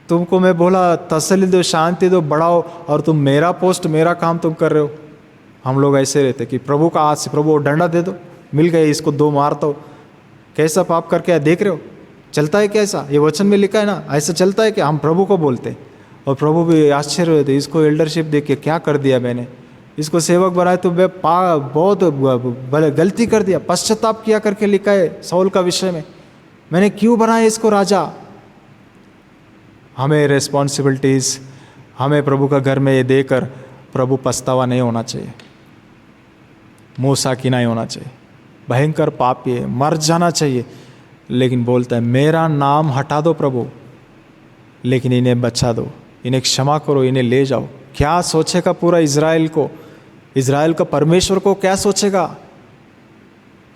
तुमको मैं बोला तसल्ली दो, शांति दो, बढ़ाओ, और तुम मेरा पोस्ट मेरा काम तुम कर रहे हो। हम लोग ऐसे रहते कि प्रभु का आज से प्रभु डंडा दे दो, मिल गए, इसको 2 मार दो। कैसा पाप करके देख रहे हो, चलता है कैसा, ये वचन में लिखा है ना, ऐसा चलता है कि हम प्रभु को बोलते हैं। और प्रभु भी आश्चर्य होते, इसको एल्डरशिप दे के क्या कर दिया मैंने, इसको सेवक बनाया तो मैं बहुत गलती कर दिया, पश्चाताप किया करके लिखा है साउल का विषय में, मैंने क्यों बनाया इसको राजा। हमें रिस्पॉन्सिबिलिटीज़, हमें प्रभु का घर में ये देकर प्रभु पछतावा नहीं होना चाहिए, मूसा की नहीं होना चाहिए, भयंकर पापी है, मर जाना चाहिए, लेकिन बोलता है मेरा नाम हटा दो प्रभु, लेकिन इन्हें बचा दो, इन्हें क्षमा करो, इन्हें ले जाओ। क्या सोचेगा पूरा इज़राइल को, इज़राइल का परमेश्वर को क्या सोचेगा?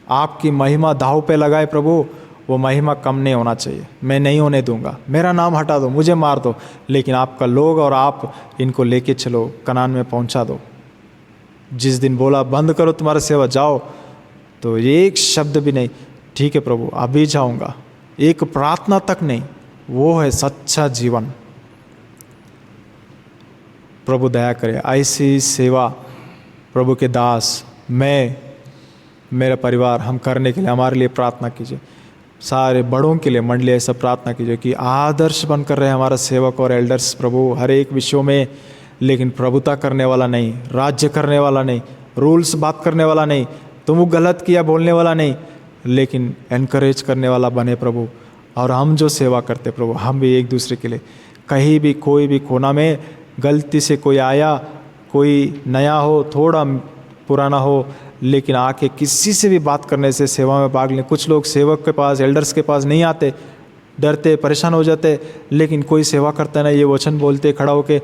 आपकी महिमा दाव पे लगाए प्रभु, वो महिमा कम नहीं होना चाहिए, मैं नहीं होने दूंगा, मेरा नाम हटा दो, मुझे मार दो, लेकिन आपका लोग और आप इनको लेके चलो, कनान में पहुंचा दो। जिस दिन बोला बंद करो तुम्हारा सेवा, जाओ, तो एक शब्द भी नहीं, ठीक है प्रभु अभी जाऊंगा, एक प्रार्थना तक नहीं। वो है सच्चा जीवन। प्रभु दया करे, ऐसी सेवा प्रभु के दास, मैं, मेरा परिवार, हम करने के लिए हमारे लिए प्रार्थना कीजिए। सारे बड़ों के लिए मंडली ऐसा प्रार्थना कीजिए कि आदर्श बनकर रहे हमारा सेवक और एल्डर्स प्रभु हर एक विषयों में, लेकिन प्रभुता करने वाला नहीं, राज्य करने वाला नहीं, रूल्स बात करने वाला नहीं, तुम गलत किया बोलने वाला नहीं, लेकिन एनकरेज करने वाला बने प्रभु। और हम जो सेवा करते प्रभु, हम भी एक दूसरे के लिए, कहीं भी कोई भी कोना में गलती से कोई आया, कोई नया हो, थोड़ा पुराना हो, लेकिन आके किसी से भी बात करने से सेवा में भाग लें। कुछ लोग सेवक के पास, एल्डर्स के पास नहीं आते, डरते, परेशान हो जाते, लेकिन कोई सेवा करता है ना, ये वचन बोलते खड़ा होके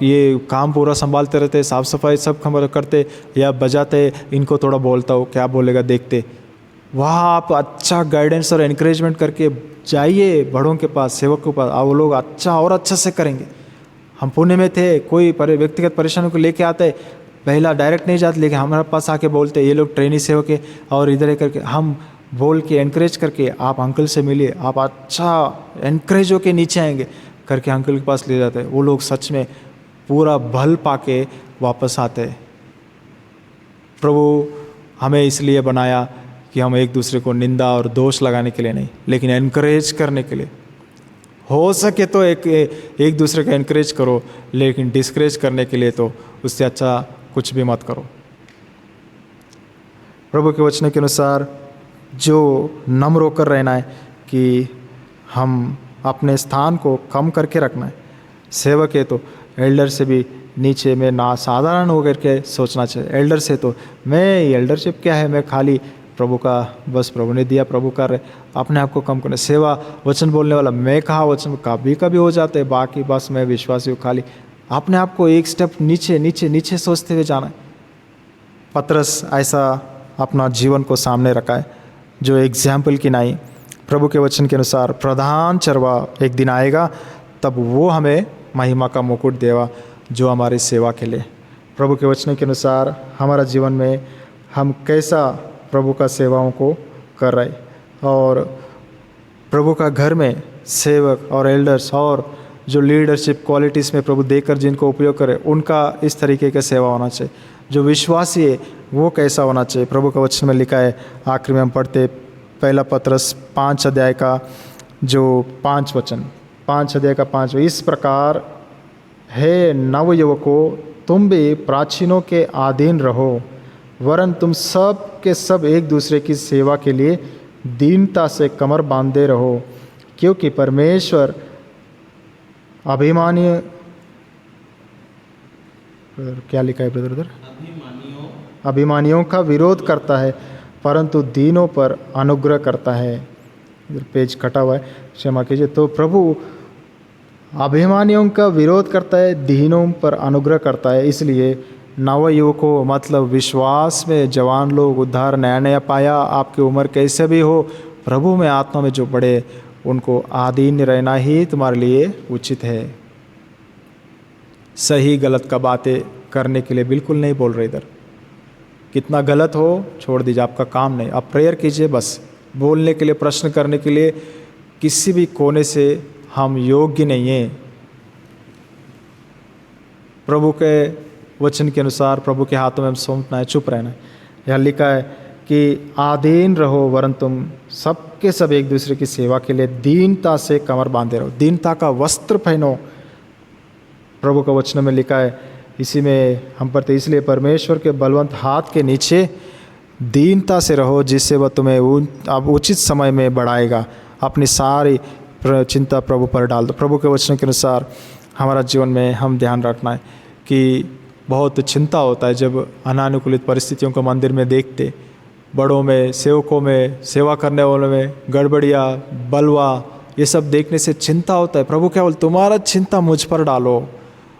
ये काम पूरा संभालते रहते, साफ़ सफाई सब खबर करते या बजाते, इनको थोड़ा बोलता हो, क्या बोलेगा देखते। वहाँ आप अच्छा गाइडेंस और एनकरेजमेंट करके जाइए बड़ों के पास, सेवक के पास, वो लोग अच्छा और अच्छा से करेंगे। हम पुणे में थे, कोई व्यक्तिगत परेशानियों को लेके आते, पहला डायरेक्ट नहीं जाते, लेकिन हमारे पास आके बोलते ये लोग ट्रेनी सेवक है, और इधर करके हम बोल के एनकरेज करके, आप अंकल से मिलिए, आप अच्छा एनकरेज होके नीचे आएंगे करके अंकल के पास ले जाते हैं। वो लोग सच में पूरा बल पाके वापस आते। प्रभु हमें इसलिए बनाया कि हम एक दूसरे को निंदा और दोष लगाने के लिए नहीं, लेकिन एनकरेज करने के लिए। हो सके तो एक दूसरे को एनकरेज करो, लेकिन डिस्करेज करने के लिए तो उससे अच्छा कुछ भी मत करो। प्रभु के वचन के अनुसार जो नम्र होकर रहना है कि हम अपने स्थान को कम करके रखना है। सेवक है तो एल्डर से भी नीचे में ना साधारण होकर के सोचना चाहिए। एल्डर से तो मैं एल्डरशिप क्या है, मैं खाली प्रभु का, बस प्रभु ने दिया प्रभु कर रहे, अपने आप को कम करना। सेवा वचन बोलने वाला मैं कहा, वचन कभी कभी हो जाते हैं, बाकी बस मैं विश्वासी हूँ, खाली अपने आप को एक स्टेप नीचे नीचे नीचे सोचते हुए जाना है। पतरस ऐसा अपना जीवन को सामने रखा है, जो एग्जाम्पल की नहीं। प्रभु के वचन के अनुसार प्रधान चरवा एक दिन आएगा, तब वो हमें महिमा का मुकुट देगा जो हमारी सेवा के लिए। प्रभु के वचन के अनुसार हमारा जीवन में हम कैसा प्रभु का सेवाओं को कर रहे, और प्रभु का घर में सेवक और एल्डर्स और जो लीडरशिप क्वालिटीज़ में प्रभु देकर जिनको उपयोग करे, उनका इस तरीके का सेवा होना चाहिए। जो विश्वासी है वो कैसा होना चाहिए। प्रभु का वचन में लिखा है, आखिर में हम पढ़ते पहला पतरस 5 अध्याय का जो 5 वचन, 5 अध्याय का 5, इस प्रकार हे नवयुवकों, तुम भी प्राचीनों के अधीन रहो, वरन तुम सब के सब एक दूसरे की सेवा के लिए दीनता से कमर बांधे रहो, क्योंकि परमेश्वर अभिमानी, क्या लिखा है ब्रदर उधर, अभिमानियों का विरोध करता है, परंतु दीनों पर अनुग्रह करता है। इधर पेज कटा हुआ है, क्षमा कीजिए। तो प्रभु अभिमानियों का विरोध करता है, दीनों पर अनुग्रह करता है। इसलिए नवयुवकों, मतलब विश्वास में जवान लोग, उद्धार नया नया पाया, आपकी उम्र कैसे भी हो, प्रभु में आत्मा में जो बड़े, उनको आधीन रहना ही तुम्हारे लिए उचित है। सही गलत का बातें करने के लिए बिल्कुल नहीं बोल रहे इधर। कितना गलत हो छोड़ दीजिए, आपका काम नहीं। आप प्रेयर कीजिए, बस बोलने के लिए, प्रश्न करने के लिए किसी भी कोने से हम योग्य नहीं हैं। प्रभु के वचन के अनुसार प्रभु के हाथों में हम सौंपना है, चुप रहना है। यहाँ लिखा है कि आधीन रहो, वरन तुम सबके सब एक दूसरे की सेवा के लिए दीनता से कमर बांधे रहो, दीनता का वस्त्र पहनो। प्रभु का वचन में लिखा है, इसी में हम पढ़ते, इसलिए परमेश्वर के बलवंत हाथ के नीचे दीनता से रहो, जिससे वह तुम्हें अब उचित समय में बढ़ाएगा। अपनी सारी चिंता प्रभु पर डाल दो। प्रभु के वचन के अनुसार हमारा जीवन में हम ध्यान रखना है कि बहुत चिंता होता है जब अनानुकूलित परिस्थितियों को मंदिर में देखते, बड़ों में, सेवकों में, सेवा करने वालों में गड़बड़िया, बलवा, ये सब देखने से चिंता होता है। प्रभु क्या बोल, तुम्हारा चिंता मुझ पर डालो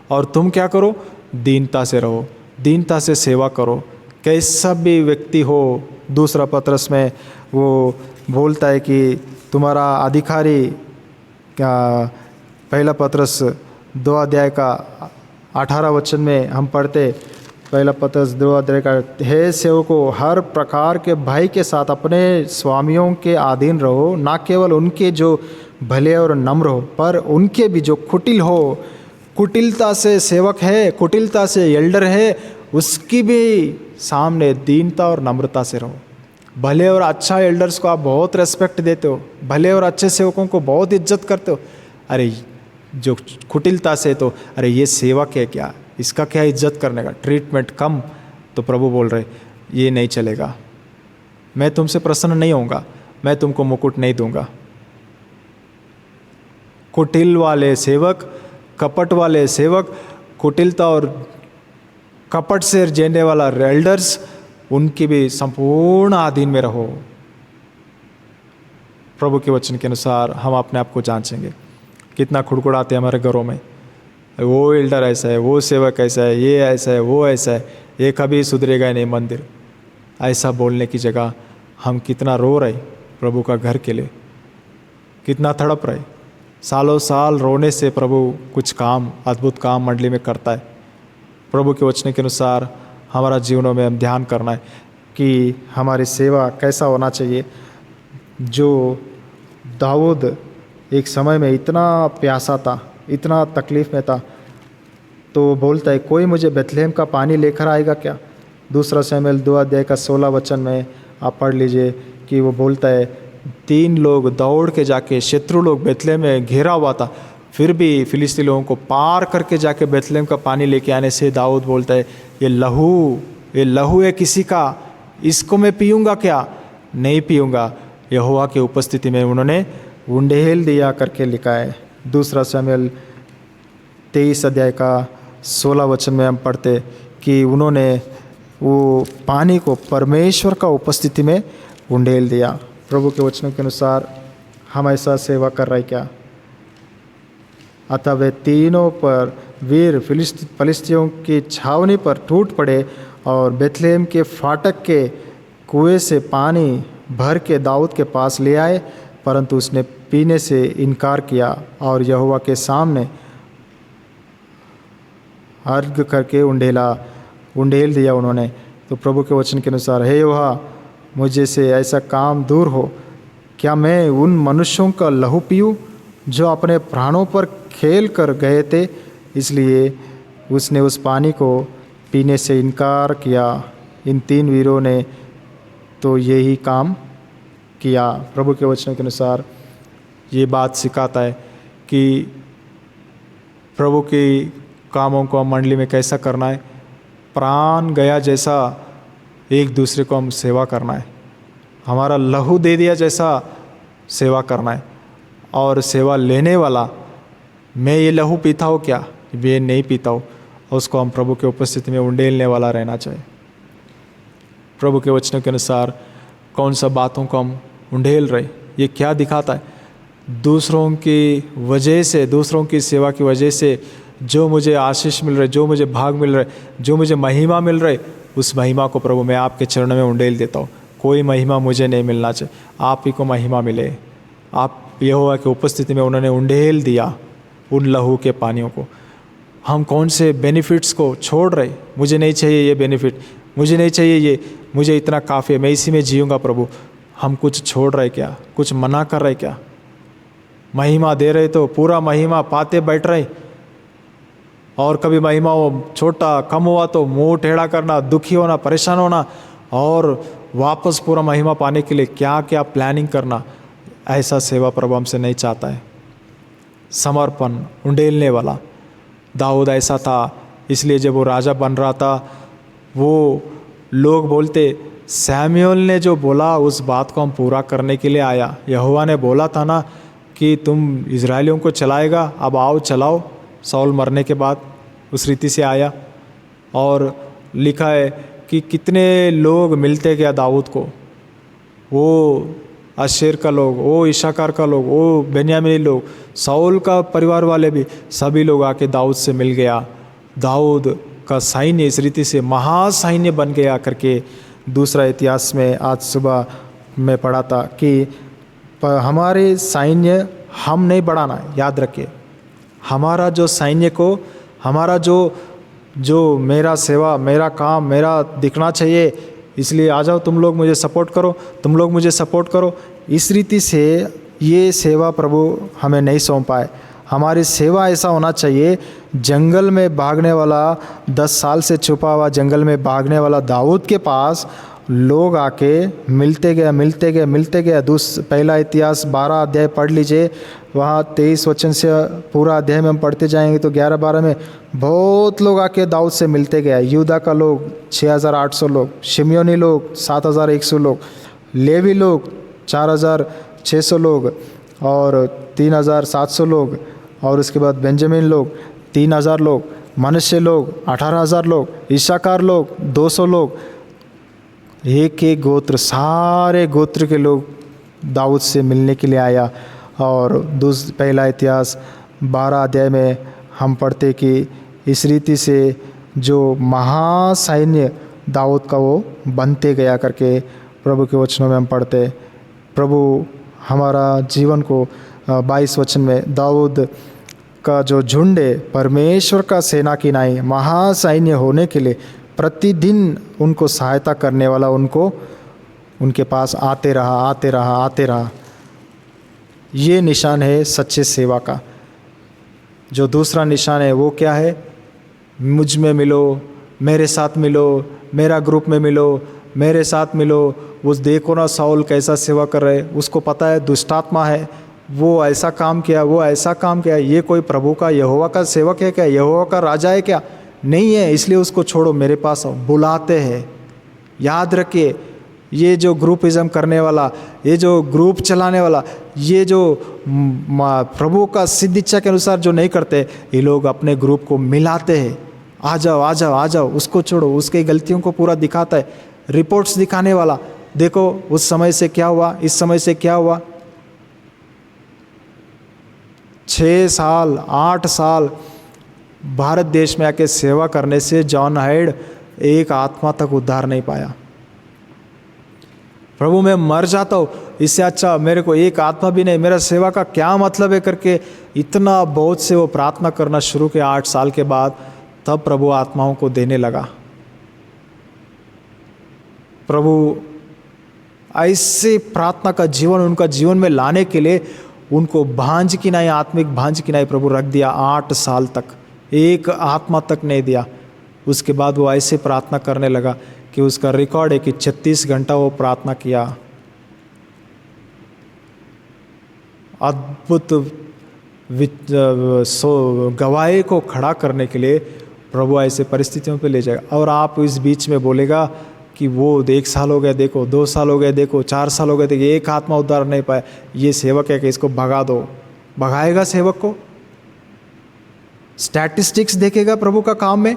और तुम क्या करो, दीनता से रहो, दीनता से सेवा करो, कैसा भी व्यक्ति हो। दूसरा पत्रस में वो बोलता है कि तुम्हारा अधिकारी, क्या पहला पत्रस 2 अध्याय का 18 वचन में हम पढ़ते, पहला पत्रस 2 अध्याय का, हे सेवकों हर प्रकार के भय के साथ अपने स्वामियों के अधीन रहो, ना केवल उनके जो भले और नम्र हो, पर उनके भी जो कुटिल हो। कुटिलता से सेवक है, कुटिलता से एल्डर है, उसकी भी सामने दीनता और नम्रता से रहो। भले और अच्छा एल्डर्स को आप बहुत रेस्पेक्ट देते हो, भले और अच्छे सेवकों को बहुत इज्जत करते हो, अरे जो कुटिलता से, तो अरे ये सेवक है क्या, इसका क्या इज्जत करने का, ट्रीटमेंट कम। तो प्रभु बोल रहे ये नहीं चलेगा, मैं तुमसे प्रसन्न नहीं होऊंगा, मैं तुमको मुकुट नहीं दूंगा। कुटिल वाले सेवक, कपट वाले सेवक, कुटिलता और कपट से जीने वाला एल्डर्स, उनके भी संपूर्ण अधीन में रहो। प्रभु के वचन के अनुसार हम अपने आप को जांचेंगे, कितना खुड़खुड़ाते हैं हमारे घरों में, वो एल्डर ऐसा है, वो सेवक ऐसा है, ये ऐसा है, वो ऐसा है, ये कभी सुधरेगा ही नहीं मंदिर। ऐसा बोलने की जगह हम कितना रो रहे प्रभु का घर के लिए, कितना तड़प रहे। सालों साल रोने से प्रभु कुछ काम, अद्भुत काम मंडली में करता है। प्रभु के वचन के अनुसार हमारा जीवनों में हम ध्यान करना है कि हमारी सेवा कैसा होना चाहिए। जो दाऊद एक समय में इतना प्यासा था, इतना तकलीफ़ में था, तो बोलता है कोई मुझे बेथलेहम का पानी लेकर आएगा क्या। दूसरा शमूएल 2 अध्याय का 16 वचन में आप पढ़ लीजिए कि वो बोलता है 3 लोग दौड़ के जाके, शत्रु लोग बेथलेहम में घेरा हुआ था, फिर भी फिलिस्ती लोगों को पार करके जाके बेथलेहम का पानी लेके आने से दाऊद बोलता है ये लहू है किसी का, इसको मैं पीऊँगा क्या, नहीं पीऊँगा। यहोवा के उपस्थिति में उन्होंने उंडेल दिया करके लिखा है। दूसरा शमूएल 23 अध्याय का 16 वचन में हम पढ़ते कि उन्होंने वो पानी को परमेश्वर का उपस्थिति में उंडेल दिया। प्रभु के वचनों के अनुसार हम ऐसा सेवा कर रहे क्या। अतः वे तीनों पर वीर फिलिस्तियों की छावनी पर टूट पड़े और बेथलेहम के फाटक के कुएं से पानी भर के दाऊद के पास ले आए, परंतु उसने पीने से इनकार किया और यहोवा के सामने अर्घ करके उंडेल दिया उन्होंने। तो प्रभु के वचन के अनुसार, हे यहोवा मुझे से ऐसा काम दूर हो, क्या मैं उन मनुष्यों का लहू पीऊँ जो अपने प्राणों पर खेल कर गए थे। इसलिए उसने उस पानी को पीने से इनकार किया। इन 3 वीरों ने तो यही काम किया। प्रभु के वचनों के अनुसार ये बात सिखाता है कि प्रभु के कामों को हम मंडली में कैसा करना है। प्राण गया जैसा एक दूसरे को हम सेवा करना है, हमारा लहू दे दिया जैसा सेवा करना है। और सेवा लेने वाला, मैं ये लहू पीता हूँ क्या, ये नहीं पीता हूँ, उसको हम प्रभु के उपस्थिति में उंडेलने वाला रहना चाहिए। प्रभु के वचनों के अनुसार कौन सा बातों को हम उंडेल रहे, ये क्या दिखाता है। दूसरों की वजह से, दूसरों की सेवा की वजह से जो मुझे आशीष मिल रहे, जो मुझे भाग मिल रहे, जो मुझे महिमा मिल रहे, उस महिमा को प्रभु मैं आपके चरणों में उंडेल देता हूँ। कोई महिमा मुझे नहीं मिलना चाहिए, आप ही को महिमा मिले। आप यहोवा की उपस्थिति में उन्होंने उंडेल दिया उन लहू के पानियों को। हम कौन से बेनिफिट्स को छोड़ रहे, मुझे नहीं चाहिए ये बेनिफिट, मुझे नहीं चाहिए ये, मुझे इतना काफ़ी है, मैं इसी में जीऊँगा प्रभु। हम कुछ छोड़ रहे क्या, कुछ मना कर रहे क्या। महिमा दे रहे तो पूरा महिमा पाते बैठ रहे, और कभी महिमा वो छोटा कम हुआ तो मुंह टेढ़ा करना, दुखी होना, परेशान होना, और वापस पूरा महिमा पाने के लिए क्या क्या प्लानिंग करना। ऐसा सेवा प्रभु हमसे नहीं चाहता है। समर्पण, उंडेलने वाला दाऊद ऐसा था। इसलिए जब वो राजा बन रहा था, वो लोग बोलते सैमुएल ने जो बोला उस बात को हम पूरा करने के लिए आया। यहोवा ने बोला था ना कि कि तुम इजराइलियों को चलाएगा, अब आओ चलाओ। साउल मरने के बाद उस रीति से आया और लिखा है कि कितने लोग मिलते गया दाऊद को, वो आशेर का लोग, वो इशाकार का लोग, वो बेन्यामीनी लोग, साउल का परिवार वाले भी, सभी लोग आके दाऊद से मिल गया। दाऊद का सैन्य इस रीति से महासैन्य बन गया करके दूसरा इतिहास में आज सुबह मैं पढ़ा था कि हमारे सैन्य हम नहीं बढ़ाना, याद रखिए। हमारा जो सैन्य को, हमारा जो मेरा सेवा, मेरा काम, मेरा दिखना चाहिए, इसलिए आ जाओ तुम लोग मुझे सपोर्ट करो, तुम लोग मुझे सपोर्ट करो। इस रीति से ये सेवा प्रभु हमें नहीं सौंपा है। हमारी सेवा ऐसा होना चाहिए, जंगल में भागने वाला, 10 साल से छुपा हुआ जंगल में भागने वाला दाऊद के पास लोग आके मिलते गए। पहला इतिहास 12 अध्याय पढ़ लीजिए, वहाँ 23 वचन से पूरा अध्याय में हम पढ़ते जाएंगे तो 11-12 में बहुत लोग आके दाऊद से मिलते गए। यूदा का लोग 6800 लोग, शिमयोनी लोग 7100 लोग, लेवी लोग 4600 लोग और 3700 लोग, और उसके बाद बेंजामिन लोग 3000 लोग, मनश्शे लोग 18000 लोग, इशाकार लोग 200 लोग। एक एक गोत्र, सारे गोत्र के लोग दाऊद से मिलने के लिए आया। और पहला इतिहास 12 अध्याय में हम पढ़ते कि इस रीति से जो महासैन्य दाऊद का वो बनते गया करके प्रभु के वचनों में हम पढ़ते। प्रभु हमारा जीवन को 22 वचन में दाऊद का जो झुंड है, परमेश्वर का सेना की नाई महासैन्य होने के लिए प्रतिदिन उनको सहायता करने वाला उनके पास आते रहा। ये निशान है सच्चे सेवा का। जो दूसरा निशान है वो क्या है? मुझ में मिलो, मेरे साथ मिलो, मेरा ग्रुप में मिलो, मेरे साथ मिलो। वो देखो ना साउल कैसा सेवा कर रहे, उसको पता है दुष्टात्मा है, वो ऐसा काम किया, वो ऐसा काम किया। ये कोई प्रभु का, यहोवा का सेवक है क्या? यहोवा का राजा है क्या? नहीं है, इसलिए उसको छोड़ो, मेरे पास आओ। बुलाते हैं। याद रखिए, ये जो ग्रुपिज़म करने वाला, ये जो ग्रुप चलाने वाला, ये जो प्रभु का सिद्ध इच्छा के अनुसार जो नहीं करते, ये लोग अपने ग्रुप को मिलाते हैं। आ जाओ आ जाओ आ जाओ, उसको छोड़ो, उसकी गलतियों को पूरा दिखाता है, रिपोर्ट्स दिखाने वाला। देखो उस समय से क्या हुआ, इस समय से क्या हुआ। 6 साल 8 साल भारत देश में आके सेवा करने से जॉन हाइड एक आत्मा तक उद्धार नहीं पाया। प्रभु मैं मर जाता हूँ, इससे अच्छा मेरे को एक आत्मा भी नहीं, मेरा सेवा का क्या मतलब है करके इतना बहुत से वो प्रार्थना करना शुरू किया 8 साल के बाद। तब प्रभु आत्माओं को देने लगा। प्रभु ऐसे प्रार्थना का जीवन उनका जीवन में लाने के लिए उनको भांज की नाई, आत्मिक भांज की नाई प्रभु रख दिया। 8 साल तक एक आत्मा तक नहीं दिया। उसके बाद वो ऐसे प्रार्थना करने लगा कि उसका रिकॉर्ड है कि 36 घंटा वो प्रार्थना किया। अद्भुत गवाही को खड़ा करने के लिए प्रभु ऐसे परिस्थितियों पे ले जाएगा। और आप इस बीच में बोलेगा कि वो 1 साल हो गया देखो, 2 साल हो गए देखो, 4 साल हो गए देखो, एक आत्मा उद्धार नहीं पाया, ये सेवक है कि इसको भगा दो। भगाएगा सेवक को? स्टैटिस्टिक्स देखेगा प्रभु का काम में?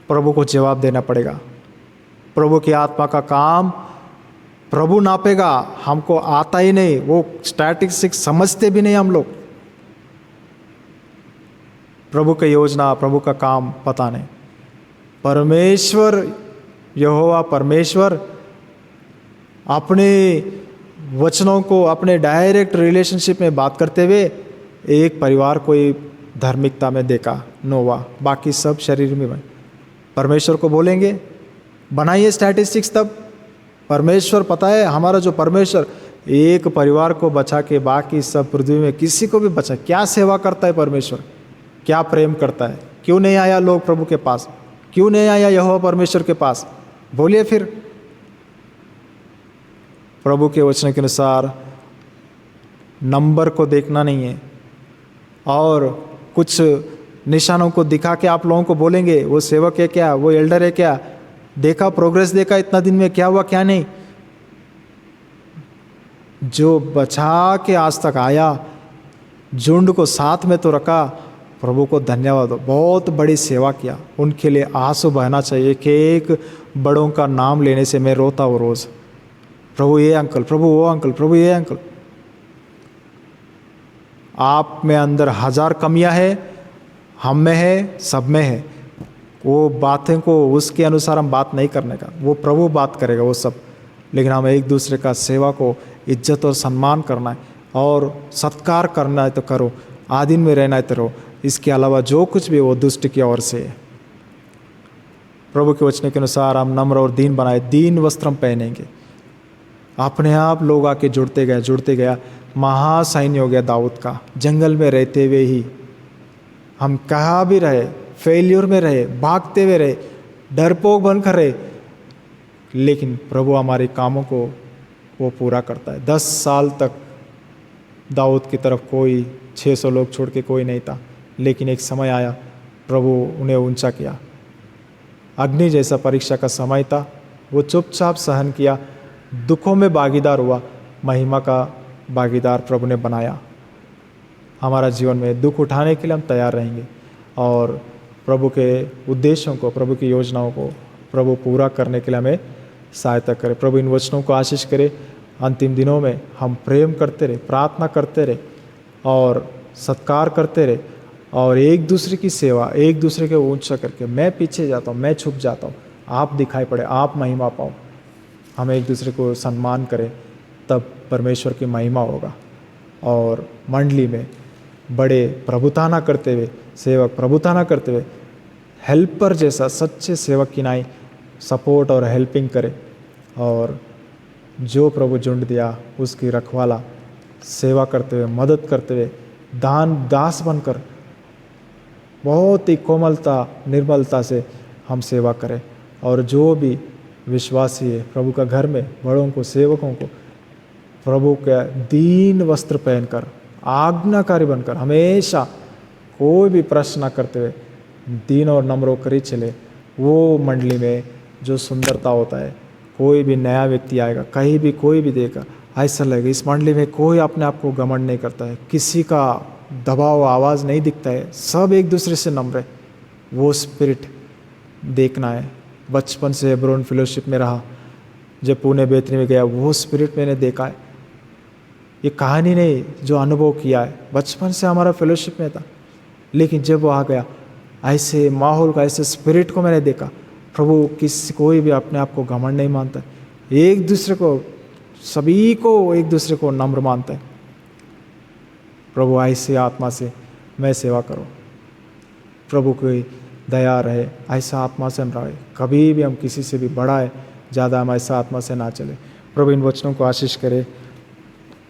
प्रभु को जवाब देना पड़ेगा। प्रभु की आत्मा का काम प्रभु नापेगा, हमको आता ही नहीं। वो स्टैटिस्टिक्स समझते भी नहीं हम लोग। प्रभु की योजना, प्रभु का काम पता नहीं। परमेश्वर यहोवा परमेश्वर अपने वचनों को अपने डायरेक्ट रिलेशनशिप में बात करते हुए एक परिवार को धार्मिकता में देखा, नोवा, बाकी सब शरीर में बने। परमेश्वर को बोलेंगे बनाइए स्टैटिस्टिक्स, तब परमेश्वर पता है हमारा जो परमेश्वर एक परिवार को बचा के बाकी सब पृथ्वी में किसी को भी बचा। क्या सेवा करता है परमेश्वर, क्या प्रेम करता है। क्यों नहीं आया लोग प्रभु के पास, क्यों नहीं आया यहोवा परमेश्वर के पास? बोलिए फिर। प्रभु के वचन के अनुसार नंबर को देखना नहीं है और कुछ निशानों को दिखा के आप लोगों को बोलेंगे वो सेवक है क्या, वो एल्डर है क्या, देखा प्रोग्रेस देखा इतना दिन में क्या हुआ क्या नहीं। जो बचा के आज तक आया, झुंड को साथ में तो रखा। प्रभु को धन्यवाद दो, बहुत बड़ी सेवा किया। उनके लिए आंसू बहना चाहिए कि एक बड़ों का नाम लेने से मैं रोता हूँ रोज़, प्रभु ये अंकल, प्रभु वो अंकल, प्रभु ये अंकल। आप में अंदर 1000 कमियां है, हम में है, सब में है। वो बातें को उसके अनुसार हम बात नहीं करने का, वो प्रभु बात करेगा वो सब। लेकिन हम एक दूसरे का सेवा को इज्जत और सम्मान करना है और सत्कार करना है तो करो, आधीन में रहना है तो रहो। इसके अलावा जो कुछ भी वो दुष्ट की ओर से है। प्रभु के वचन के अनुसार हम नम्र और दीन बनाए, दीन वस्त्र हम पहनेंगे। अपने आप लोग आके जुड़ते गया। महासैन्य हो गया दाऊद का। जंगल में रहते हुए ही हम कहाँ भी रहे, फेल्यूर में रहे, भागते हुए रहे, डरपोक बनकर रहे, लेकिन प्रभु हमारे कामों को वो पूरा करता है। 10 साल तक दाऊद की तरफ कोई 600 लोग छोड़ के कोई नहीं था, लेकिन एक समय आया प्रभु उन्हें ऊंचा किया। अग्नि जैसा परीक्षा का समय था, वो चुपचाप सहन किया, दुखों में भागीदार हुआ, महिमा का भागीदार प्रभु ने बनाया। हमारा जीवन में दुख उठाने के लिए हम तैयार रहेंगे और प्रभु के उद्देश्यों को, प्रभु की योजनाओं को प्रभु पूरा करने के लिए हमें सहायता करे। प्रभु इन वचनों को आशीष करे। अंतिम दिनों में हम प्रेम करते रहे, प्रार्थना करते रहे और सत्कार करते रहे और एक दूसरे की सेवा, एक दूसरे के ऊंचा करके, मैं पीछे जाता हूँ, मैं छुप जाता हूँ, आप दिखाई पड़े, आप महिमा पाओ। हम एक दूसरे को सम्मान करें, तब परमेश्वर की महिमा होगा। और मंडली में बड़े प्रभुता ना करते हुए, सेवक प्रभुता ना करते हुए, हेल्पर जैसा सच्चे सेवक की नाई सपोर्ट और हेल्पिंग करे और जो प्रभु झुंड दिया उसकी रखवाला सेवा करते हुए, मदद करते हुए, दान दास बनकर बहुत ही कोमलता, निर्मलता से हम सेवा करें। और जो भी विश्वासी है प्रभु का घर में, बड़ों को, सेवकों को प्रभु के दीन वस्त्र पहनकर, आज्ञाकारी बनकर, हमेशा कोई भी प्रश्न न करते हुए दीन और नम्र होकर ही चले। वो मंडली में जो सुंदरता होता है, कोई भी नया व्यक्ति आएगा, कहीं भी कोई भी देगा, ऐसा लगेगा इस मंडली में कोई अपने आप को घमंड नहीं करता है, किसी का दबाव आवाज़ नहीं दिखता है, सब एक दूसरे से नम्र है। वो स्पिरिट देखना है। बचपन से हेब्रोन फेलोशिप में रहा, जब पुणे बेतनी में गया, वो स्पिरिट मैंने देखा है। ये कहानी नहीं, जो अनुभव किया है, बचपन से हमारा फेलोशिप में था, लेकिन जब वो आ गया, ऐसे माहौल का, ऐसे स्पिरिट को मैंने देखा। प्रभु कोई भी अपने आप को घमंड नहीं मानता, एक दूसरे को, सभी को एक दूसरे को नम्र मानता है। प्रभु ऐसे आत्मा से मैं सेवा करूं, प्रभु की दया रहे, ऐसा आत्मा से हम रहे। कभी भी हम किसी से भी बड़ा है, ज़्यादा हम ऐसा आत्मा से ना चले। प्रभु इन वचनों को आशीष करे।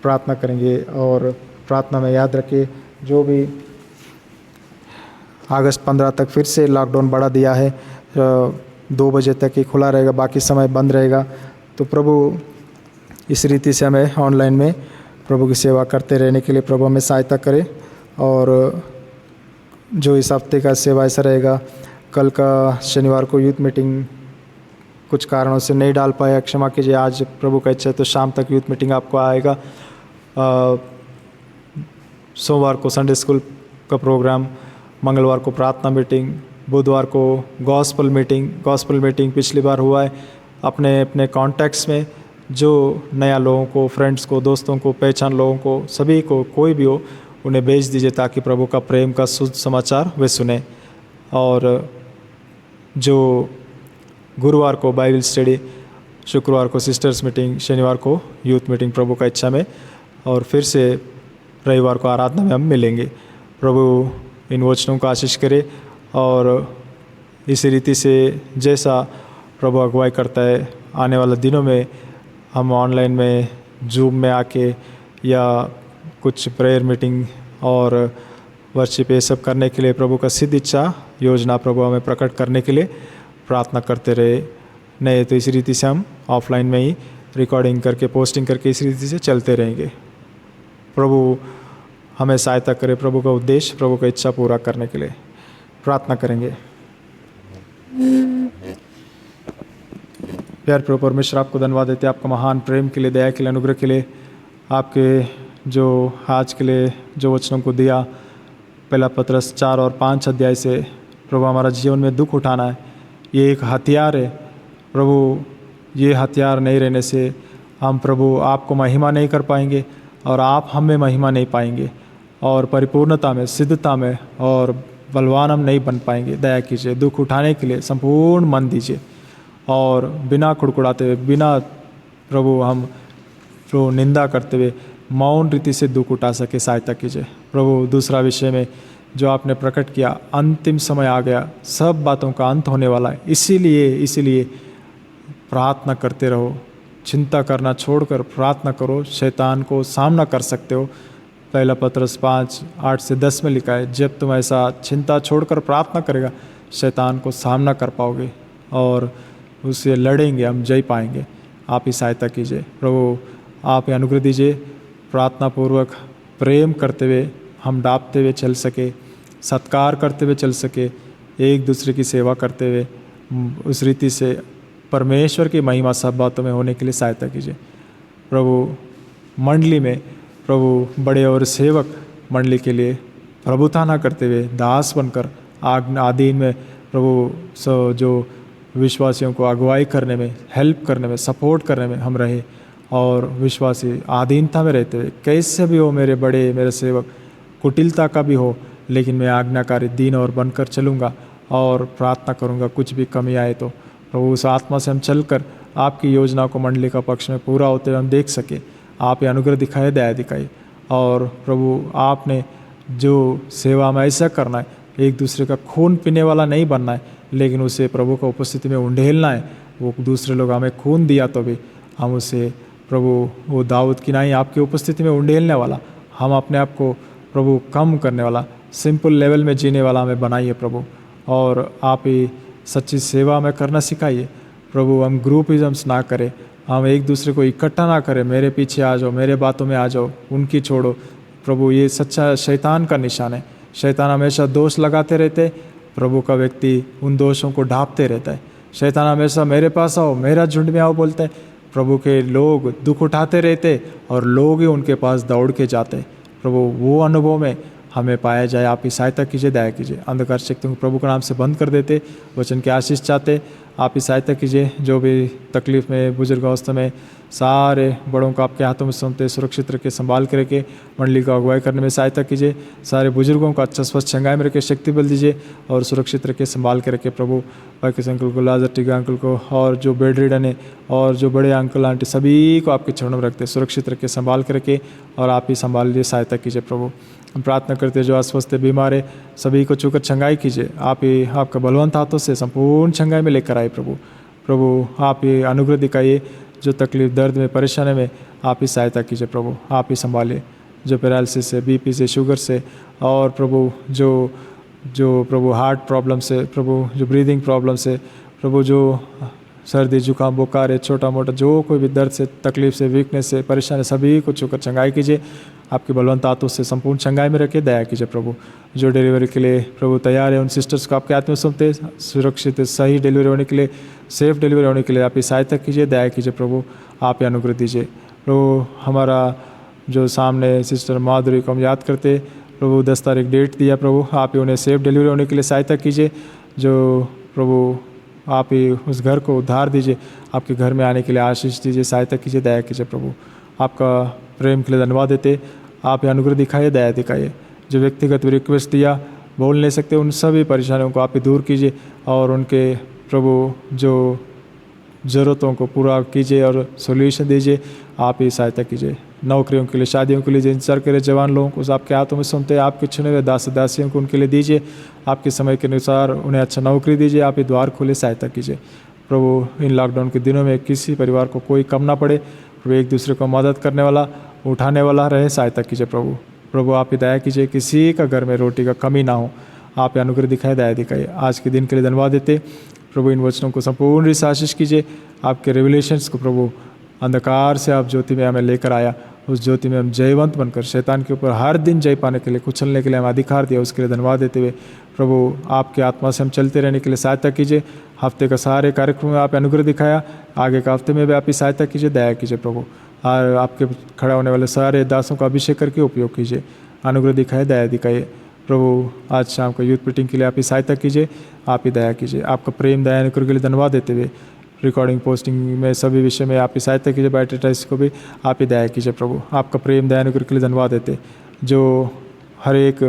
प्रार्थना करेंगे और प्रार्थना में याद रखिए, जो भी अगस्त 15 तक फिर से लॉकडाउन बढ़ा दिया है, 2 बजे तक ही खुला रहेगा, बाकी समय बंद रहेगा। तो प्रभु इस रीति से हमें ऑनलाइन में प्रभु की सेवा करते रहने के लिए प्रभु हमें सहायता करे। और जो इस हफ्ते का सेवा ऐसा रहेगा, कल का शनिवार को यूथ मीटिंग कुछ कारणों से नहीं डाल पाया, क्षमा कीजिए। आज प्रभु का इच्छा है तो शाम तक यूथ मीटिंग आपको आएगा। सोमवार को संडे स्कूल का प्रोग्राम, मंगलवार को प्रार्थना मीटिंग, बुधवार को गॉस्पल मीटिंग पिछली बार हुआ है। अपने अपने कॉन्टैक्ट्स में जो नया लोगों को, फ्रेंड्स को, दोस्तों को, पहचान लोगों को, सभी को, कोई भी हो, उन्हें भेज दीजिए ताकि प्रभु का प्रेम का शुद्ध समाचार वे सुने। और जो गुरुवार को बाइबल स्टडी, शुक्रवार को सिस्टर्स मीटिंग, शनिवार को यूथ मीटिंग प्रभु का इच्छा में, और फिर से रविवार को आराधना में हम मिलेंगे। प्रभु इन वचनों को आशीष करे और इसी रीति से जैसा प्रभु अगुवाई करता है, आने वाले दिनों में हम ऑनलाइन में जूम में आके या कुछ प्रेयर मीटिंग और वर्शिप ये सब करने के लिए प्रभु का सिद्ध इच्छा योजना प्रभु हमें प्रकट करने के लिए प्रार्थना करते रहे। नहीं तो इसी रीति से हम ऑफलाइन में ही रिकॉर्डिंग करके, पोस्टिंग करके इसी रीति से चलते रहेंगे। प्रभु हमें सहायता करे, प्रभु का उद्देश्य, प्रभु का इच्छा पूरा करने के लिए प्रार्थना करेंगे। प्यार प्रभु परमेश्वर, आपको धन्यवाद देते हैं आपका महान प्रेम के लिए, दया के लिए, अनुग्रह के लिए। आपके जो आज के लिए जो वचनों को दिया, पहला पत्रस 4 और 5 अध्याय से प्रभु हमारा जीवन में दुख उठाना है, ये एक हथियार है प्रभु। ये हथियार नहीं रहने से हम प्रभु आपको महिमा नहीं कर पाएंगे और आप हमें महिमा नहीं पाएंगे और परिपूर्णता में, सिद्धता में और बलवान हम नहीं बन पाएंगे। दया कीजिए, दुख उठाने के लिए संपूर्ण मन दीजिए और बिना कुड़कुड़ाते हुए, बिना प्रभु हम प्रभु निंदा करते हुए मौन रीति से दुख उठा सके सहायता कीजिए प्रभु। दूसरा विषय में जो आपने प्रकट किया, अंतिम समय आ गया, सब बातों का अंत होने वाला है, इसीलिए प्रार्थना करते रहो, चिंता करना छोड़कर प्रार्थना करो, शैतान को सामना कर सकते हो। पहला पत्रस 5:8 से 10 में लिखा है, जब तुम ऐसा चिंता छोड़कर प्रार्थना करेगा, शैतान को सामना कर पाओगे और उससे लड़ेंगे, हम जय पाएंगे। आप ही सहायता कीजिए प्रभु, आप ही अनुग्रह दीजिए, प्रार्थना पूर्वक प्रेम करते हुए हम डांपते हुए चल सके, सत्कार करते हुए चल सके, एक दूसरे की सेवा करते हुए उस रीति से परमेश्वर की महिमा सब बातों में होने के लिए सहायता कीजिए प्रभु। मंडली में प्रभु बड़े और सेवक मंडली के लिए प्रभुता न करते हुए दास बनकर आदीन में प्रभु जो विश्वासियों को अगुवाई करने में, हेल्प करने में, सपोर्ट करने में हम रहे और विश्वासी आधीनता में रहते हुए, कैसे भी हो मेरे बड़े, मेरे सेवक, कुटिलता का भी हो, लेकिन मैं आज्ञाकारी दीन और बनकर चलूँगा और प्रार्थना करूँगा, कुछ भी कमी आए तो प्रभु उस आत्मा से हम चलकर आपकी योजना को मंडली का पक्ष में पूरा होते हुए हम देख सके। आप ये अनुग्रह दिखाए, दया दिखाई और प्रभु आपने जो सेवा में ऐसा करना है, एक दूसरे का खून पीने वाला नहीं बनना है, लेकिन उसे प्रभु का उपस्थिति में उंडेलना है। वो दूसरे लोग हमें खून दिया तो भी हम उसे प्रभु वो दाऊद की नहीं आपकी उपस्थिति में उंडेलने वाला, हम अपने आप को प्रभु कम करने वाला, सिंपल लेवल में जीने वाला हमें बनाइए प्रभु। और आप ही सच्ची सेवा में करना सिखाइए प्रभु। हम ग्रुपिज़म्स ना करें, हम एक दूसरे को इकट्ठा ना करें, मेरे पीछे आ जाओ, मेरे बातों में आ जाओ, उनकी छोड़ो प्रभु। ये सच्चा शैतान का निशान है। शैतान हमेशा दोष लगाते रहते, प्रभु का व्यक्ति उन दोषों को ढांपते रहता है। शैतान हमेशा मेरे पास आओ, मेरा झुंड में आओ बोलता है, प्रभु के लोग दुख उठाते रहते और लोग ही उनके पास दौड़ के जाते। प्रभु वो अनुभव में हमें पाया जाए, आप ही सहायता कीजिए, दया कीजिए। अंधकार शक्तियों को प्रभु के नाम से बंद कर देते, वचन की आशीष चाहते, आप ही सहायता कीजिए। जो भी तकलीफ़ में, बुजुर्ग अवस्था में, सारे बड़ों को आपके हाथों में सौंपते, सुरक्षित रखे, संभाल के रखे, मंडली को अगुवाई करने में सहायता कीजिए। सारे बुजुर्गों को अच्छा स्वस्थ छंगाई में रखे, शक्ति बल दीजिए और सुरक्षित रखे, संभाल के रखे प्रभु। पैकेज अंकल को, लाजर टीका अंकल को और जो बेड रिडन है और जो बड़े अंकल आंटी सभी को आपके चरणों में रखते, सुरक्षित रखे, संभाल के रखे और आप ही संभाल लीजिए, सहायता कीजिए प्रभु। हम प्रार्थना करते जो अस्वस्थ बीमार है सभी को छूकर छंगाई कीजिए। आप ही आपका बलवंत हाथों से संपूर्ण छंगाई में लेकर आए प्रभु। प्रभु आप ही अनुग्रह दिखाइए, जो तकलीफ, दर्द में, परेशानी में आप ही सहायता कीजिए प्रभु। आप ही संभालिए, जो पैरालिसिस से, बीपी से, शुगर से और प्रभु जो प्रभु हार्ट प्रॉब्लम से, प्रभु जो ब्रीदिंग प्रॉब्लम से, प्रभु जो सर्दी जुकाम बुखार है, छोटा मोटा जो कोई भी दर्द से, तकलीफ से, वीकनेस से, परेशानी, सभी को छूकर छंगाई कीजिए। आपकी बलवंत हाथों से संपूर्ण छंगाई में रखे, दया कीजिए प्रभु। जो डिलीवरी के लिए प्रभु तैयार है, उन सिस्टर्स को आपके हाथ में सौंपते, सुरक्षित सही डिलीवरी होने के लिए, सेफ डिलीवरी होने के लिए आप ही सहायता कीजिए, दया कीजिए प्रभु। आप ही अनुग्रह दीजिए प्रभु। हमारा जो सामने सिस्टर माधुरी को हम याद करते प्रभु, 10 तारीख डेट दिया प्रभु, आप ही उन्हें सेफ डिलीवरी होने के लिए सहायता कीजिए। जो प्रभु आप ही उस घर को उद्धार दीजिए, आपके घर में आने के लिए आशीष दीजिए, सहायता कीजिए, दया कीजिए प्रभु। आपका प्रेम के लिए धन्यवाद देते, आप ही अनुग्रह दिखाइए, दया दिखाइए। जो व्यक्तिगत रिक्वेस्ट दिया, बोल नहीं सकते, उन सभी परेशानियों को आप ही दूर कीजिए और उनके प्रभु जो ज़रूरतों को पूरा कीजिए और सोल्यूशन दीजिए, आप ही सहायता कीजिए। नौकरियों के लिए, शादियों के लिए जो इंतजार करे जवान लोगों को आपके हाथों में सौंपते, आपके चुने हुए दास दासियों को उनके लिए दीजिए, आपके समय के अनुसार उन्हें अच्छा नौकरी दीजिए, आप ही द्वार खोले, सहायता कीजिए प्रभु। इन लॉकडाउन के दिनों में किसी परिवार को कोई कम ना पड़े प्रभु, एक दूसरे को मदद करने वाला, उठाने वाला रहे, सहायता कीजिए प्रभु। प्रभु आप ही दया कीजिए, किसी का घर में रोटी का कमी ना हो, आप ही अनुग्रह दिखाए, दया दिखाइए। आज के दिन के लिए धन्यवाद देते प्रभु। इन वचनों को संपूर्ण रीति से आशीष कीजिए। आपके रेवलेशंस को प्रभु, अंधकार से आप ज्योति में हमें लेकर आया, उस ज्योति में हम जयवंत बनकर शैतान के ऊपर हर दिन जय पाने के लिए, कुचलने के लिए हमें अधिकार दिया, उसके लिए धन्यवाद देते हुए प्रभु आपके आत्मा से हम चलते रहने के लिए सहायता कीजिए। हफ्ते का सारे कार्यक्रम में आप अनुग्रह दिखाया, आगे का हफ्ते में भी आप ही सहायता कीजिए, दया कीजिए प्रभु। और आपके खड़ा होने वाले सारे दासों का अभिषेक करके उपयोग कीजिए, अनुग्रह दिखाए, दया दिखाइए। प्रभु आज शाम को यूथ मीटिंग के लिए आप ही सहायता कीजिए, आप ही दया कीजिए। आपका प्रेम दया अनुग्रह के लिए धन्यवाद देते हुए रिकॉर्डिंग पोस्टिंग में सभी विषय में आप ही सहायता कीजिए, बायोटेटाइज को भी आप ही दया कीजिए। प्रभु आपका प्रेम दया अनुग्रह के लिए धन्यवाद देते, जो हर एक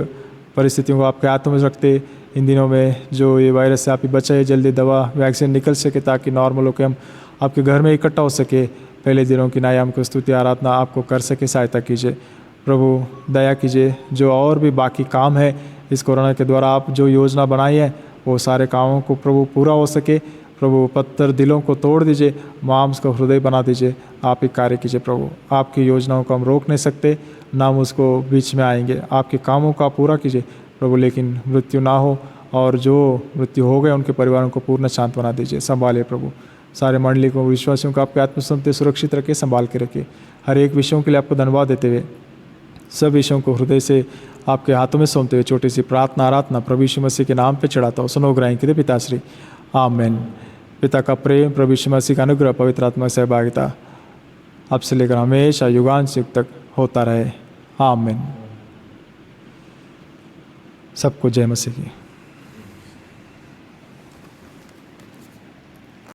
परिस्थितियों को आपके हाथों में रखते, इन दिनों में जो ये वायरस से आप ही बचाए, जल्दी दवा वैक्सीन निकल सके ताकि नॉर्मल होकर हम आपके घर में इकट्ठा हो सके, पहले दिनों की नायाम को स्तुति आराधना आपको कर सके, सहायता कीजिए। प्रभु दया कीजिए, जो और भी बाकी काम है इस कोरोना के द्वारा आप जो योजना बनाई है वो सारे कामों को प्रभु पूरा हो सके। प्रभु पत्थर दिलों को तोड़ दीजिए, मांस को हृदय बना दीजिए, आप ही कार्य कीजिए। प्रभु आपकी योजनाओं को हम रोक नहीं सकते, ना हम उसको बीच में आएंगे, आपके कामों का पूरा कीजिए प्रभु, लेकिन मृत्यु ना हो, और जो मृत्यु हो गए उनके परिवारों को पूर्ण शांत बना दीजिए। संभालिए प्रभु, सारे मंडली को, विश्वासियों को आपके आत्मसंत सुरक्षित रखे, संभाल के रखे। हर एक विषयों के लिए आपको धन्यवाद देते हुए सब विषयों को हृदय से आपके हाथों में सौंपते हुए छोटी सी प्रार्थना आराधना प्रभु यीशु मसीह के नाम पे चढ़ाता हूँ। सुनो ग्राही के पिताश्री, आमेन। पिता का प्रेम, प्रभु यीशु मसीह का अनुग्रह, पवित्र आत्मा की सहभागिता अब से लेकर हमेशा युगांत युग तक होता रहे, आमेन। सबको जय मसीह की।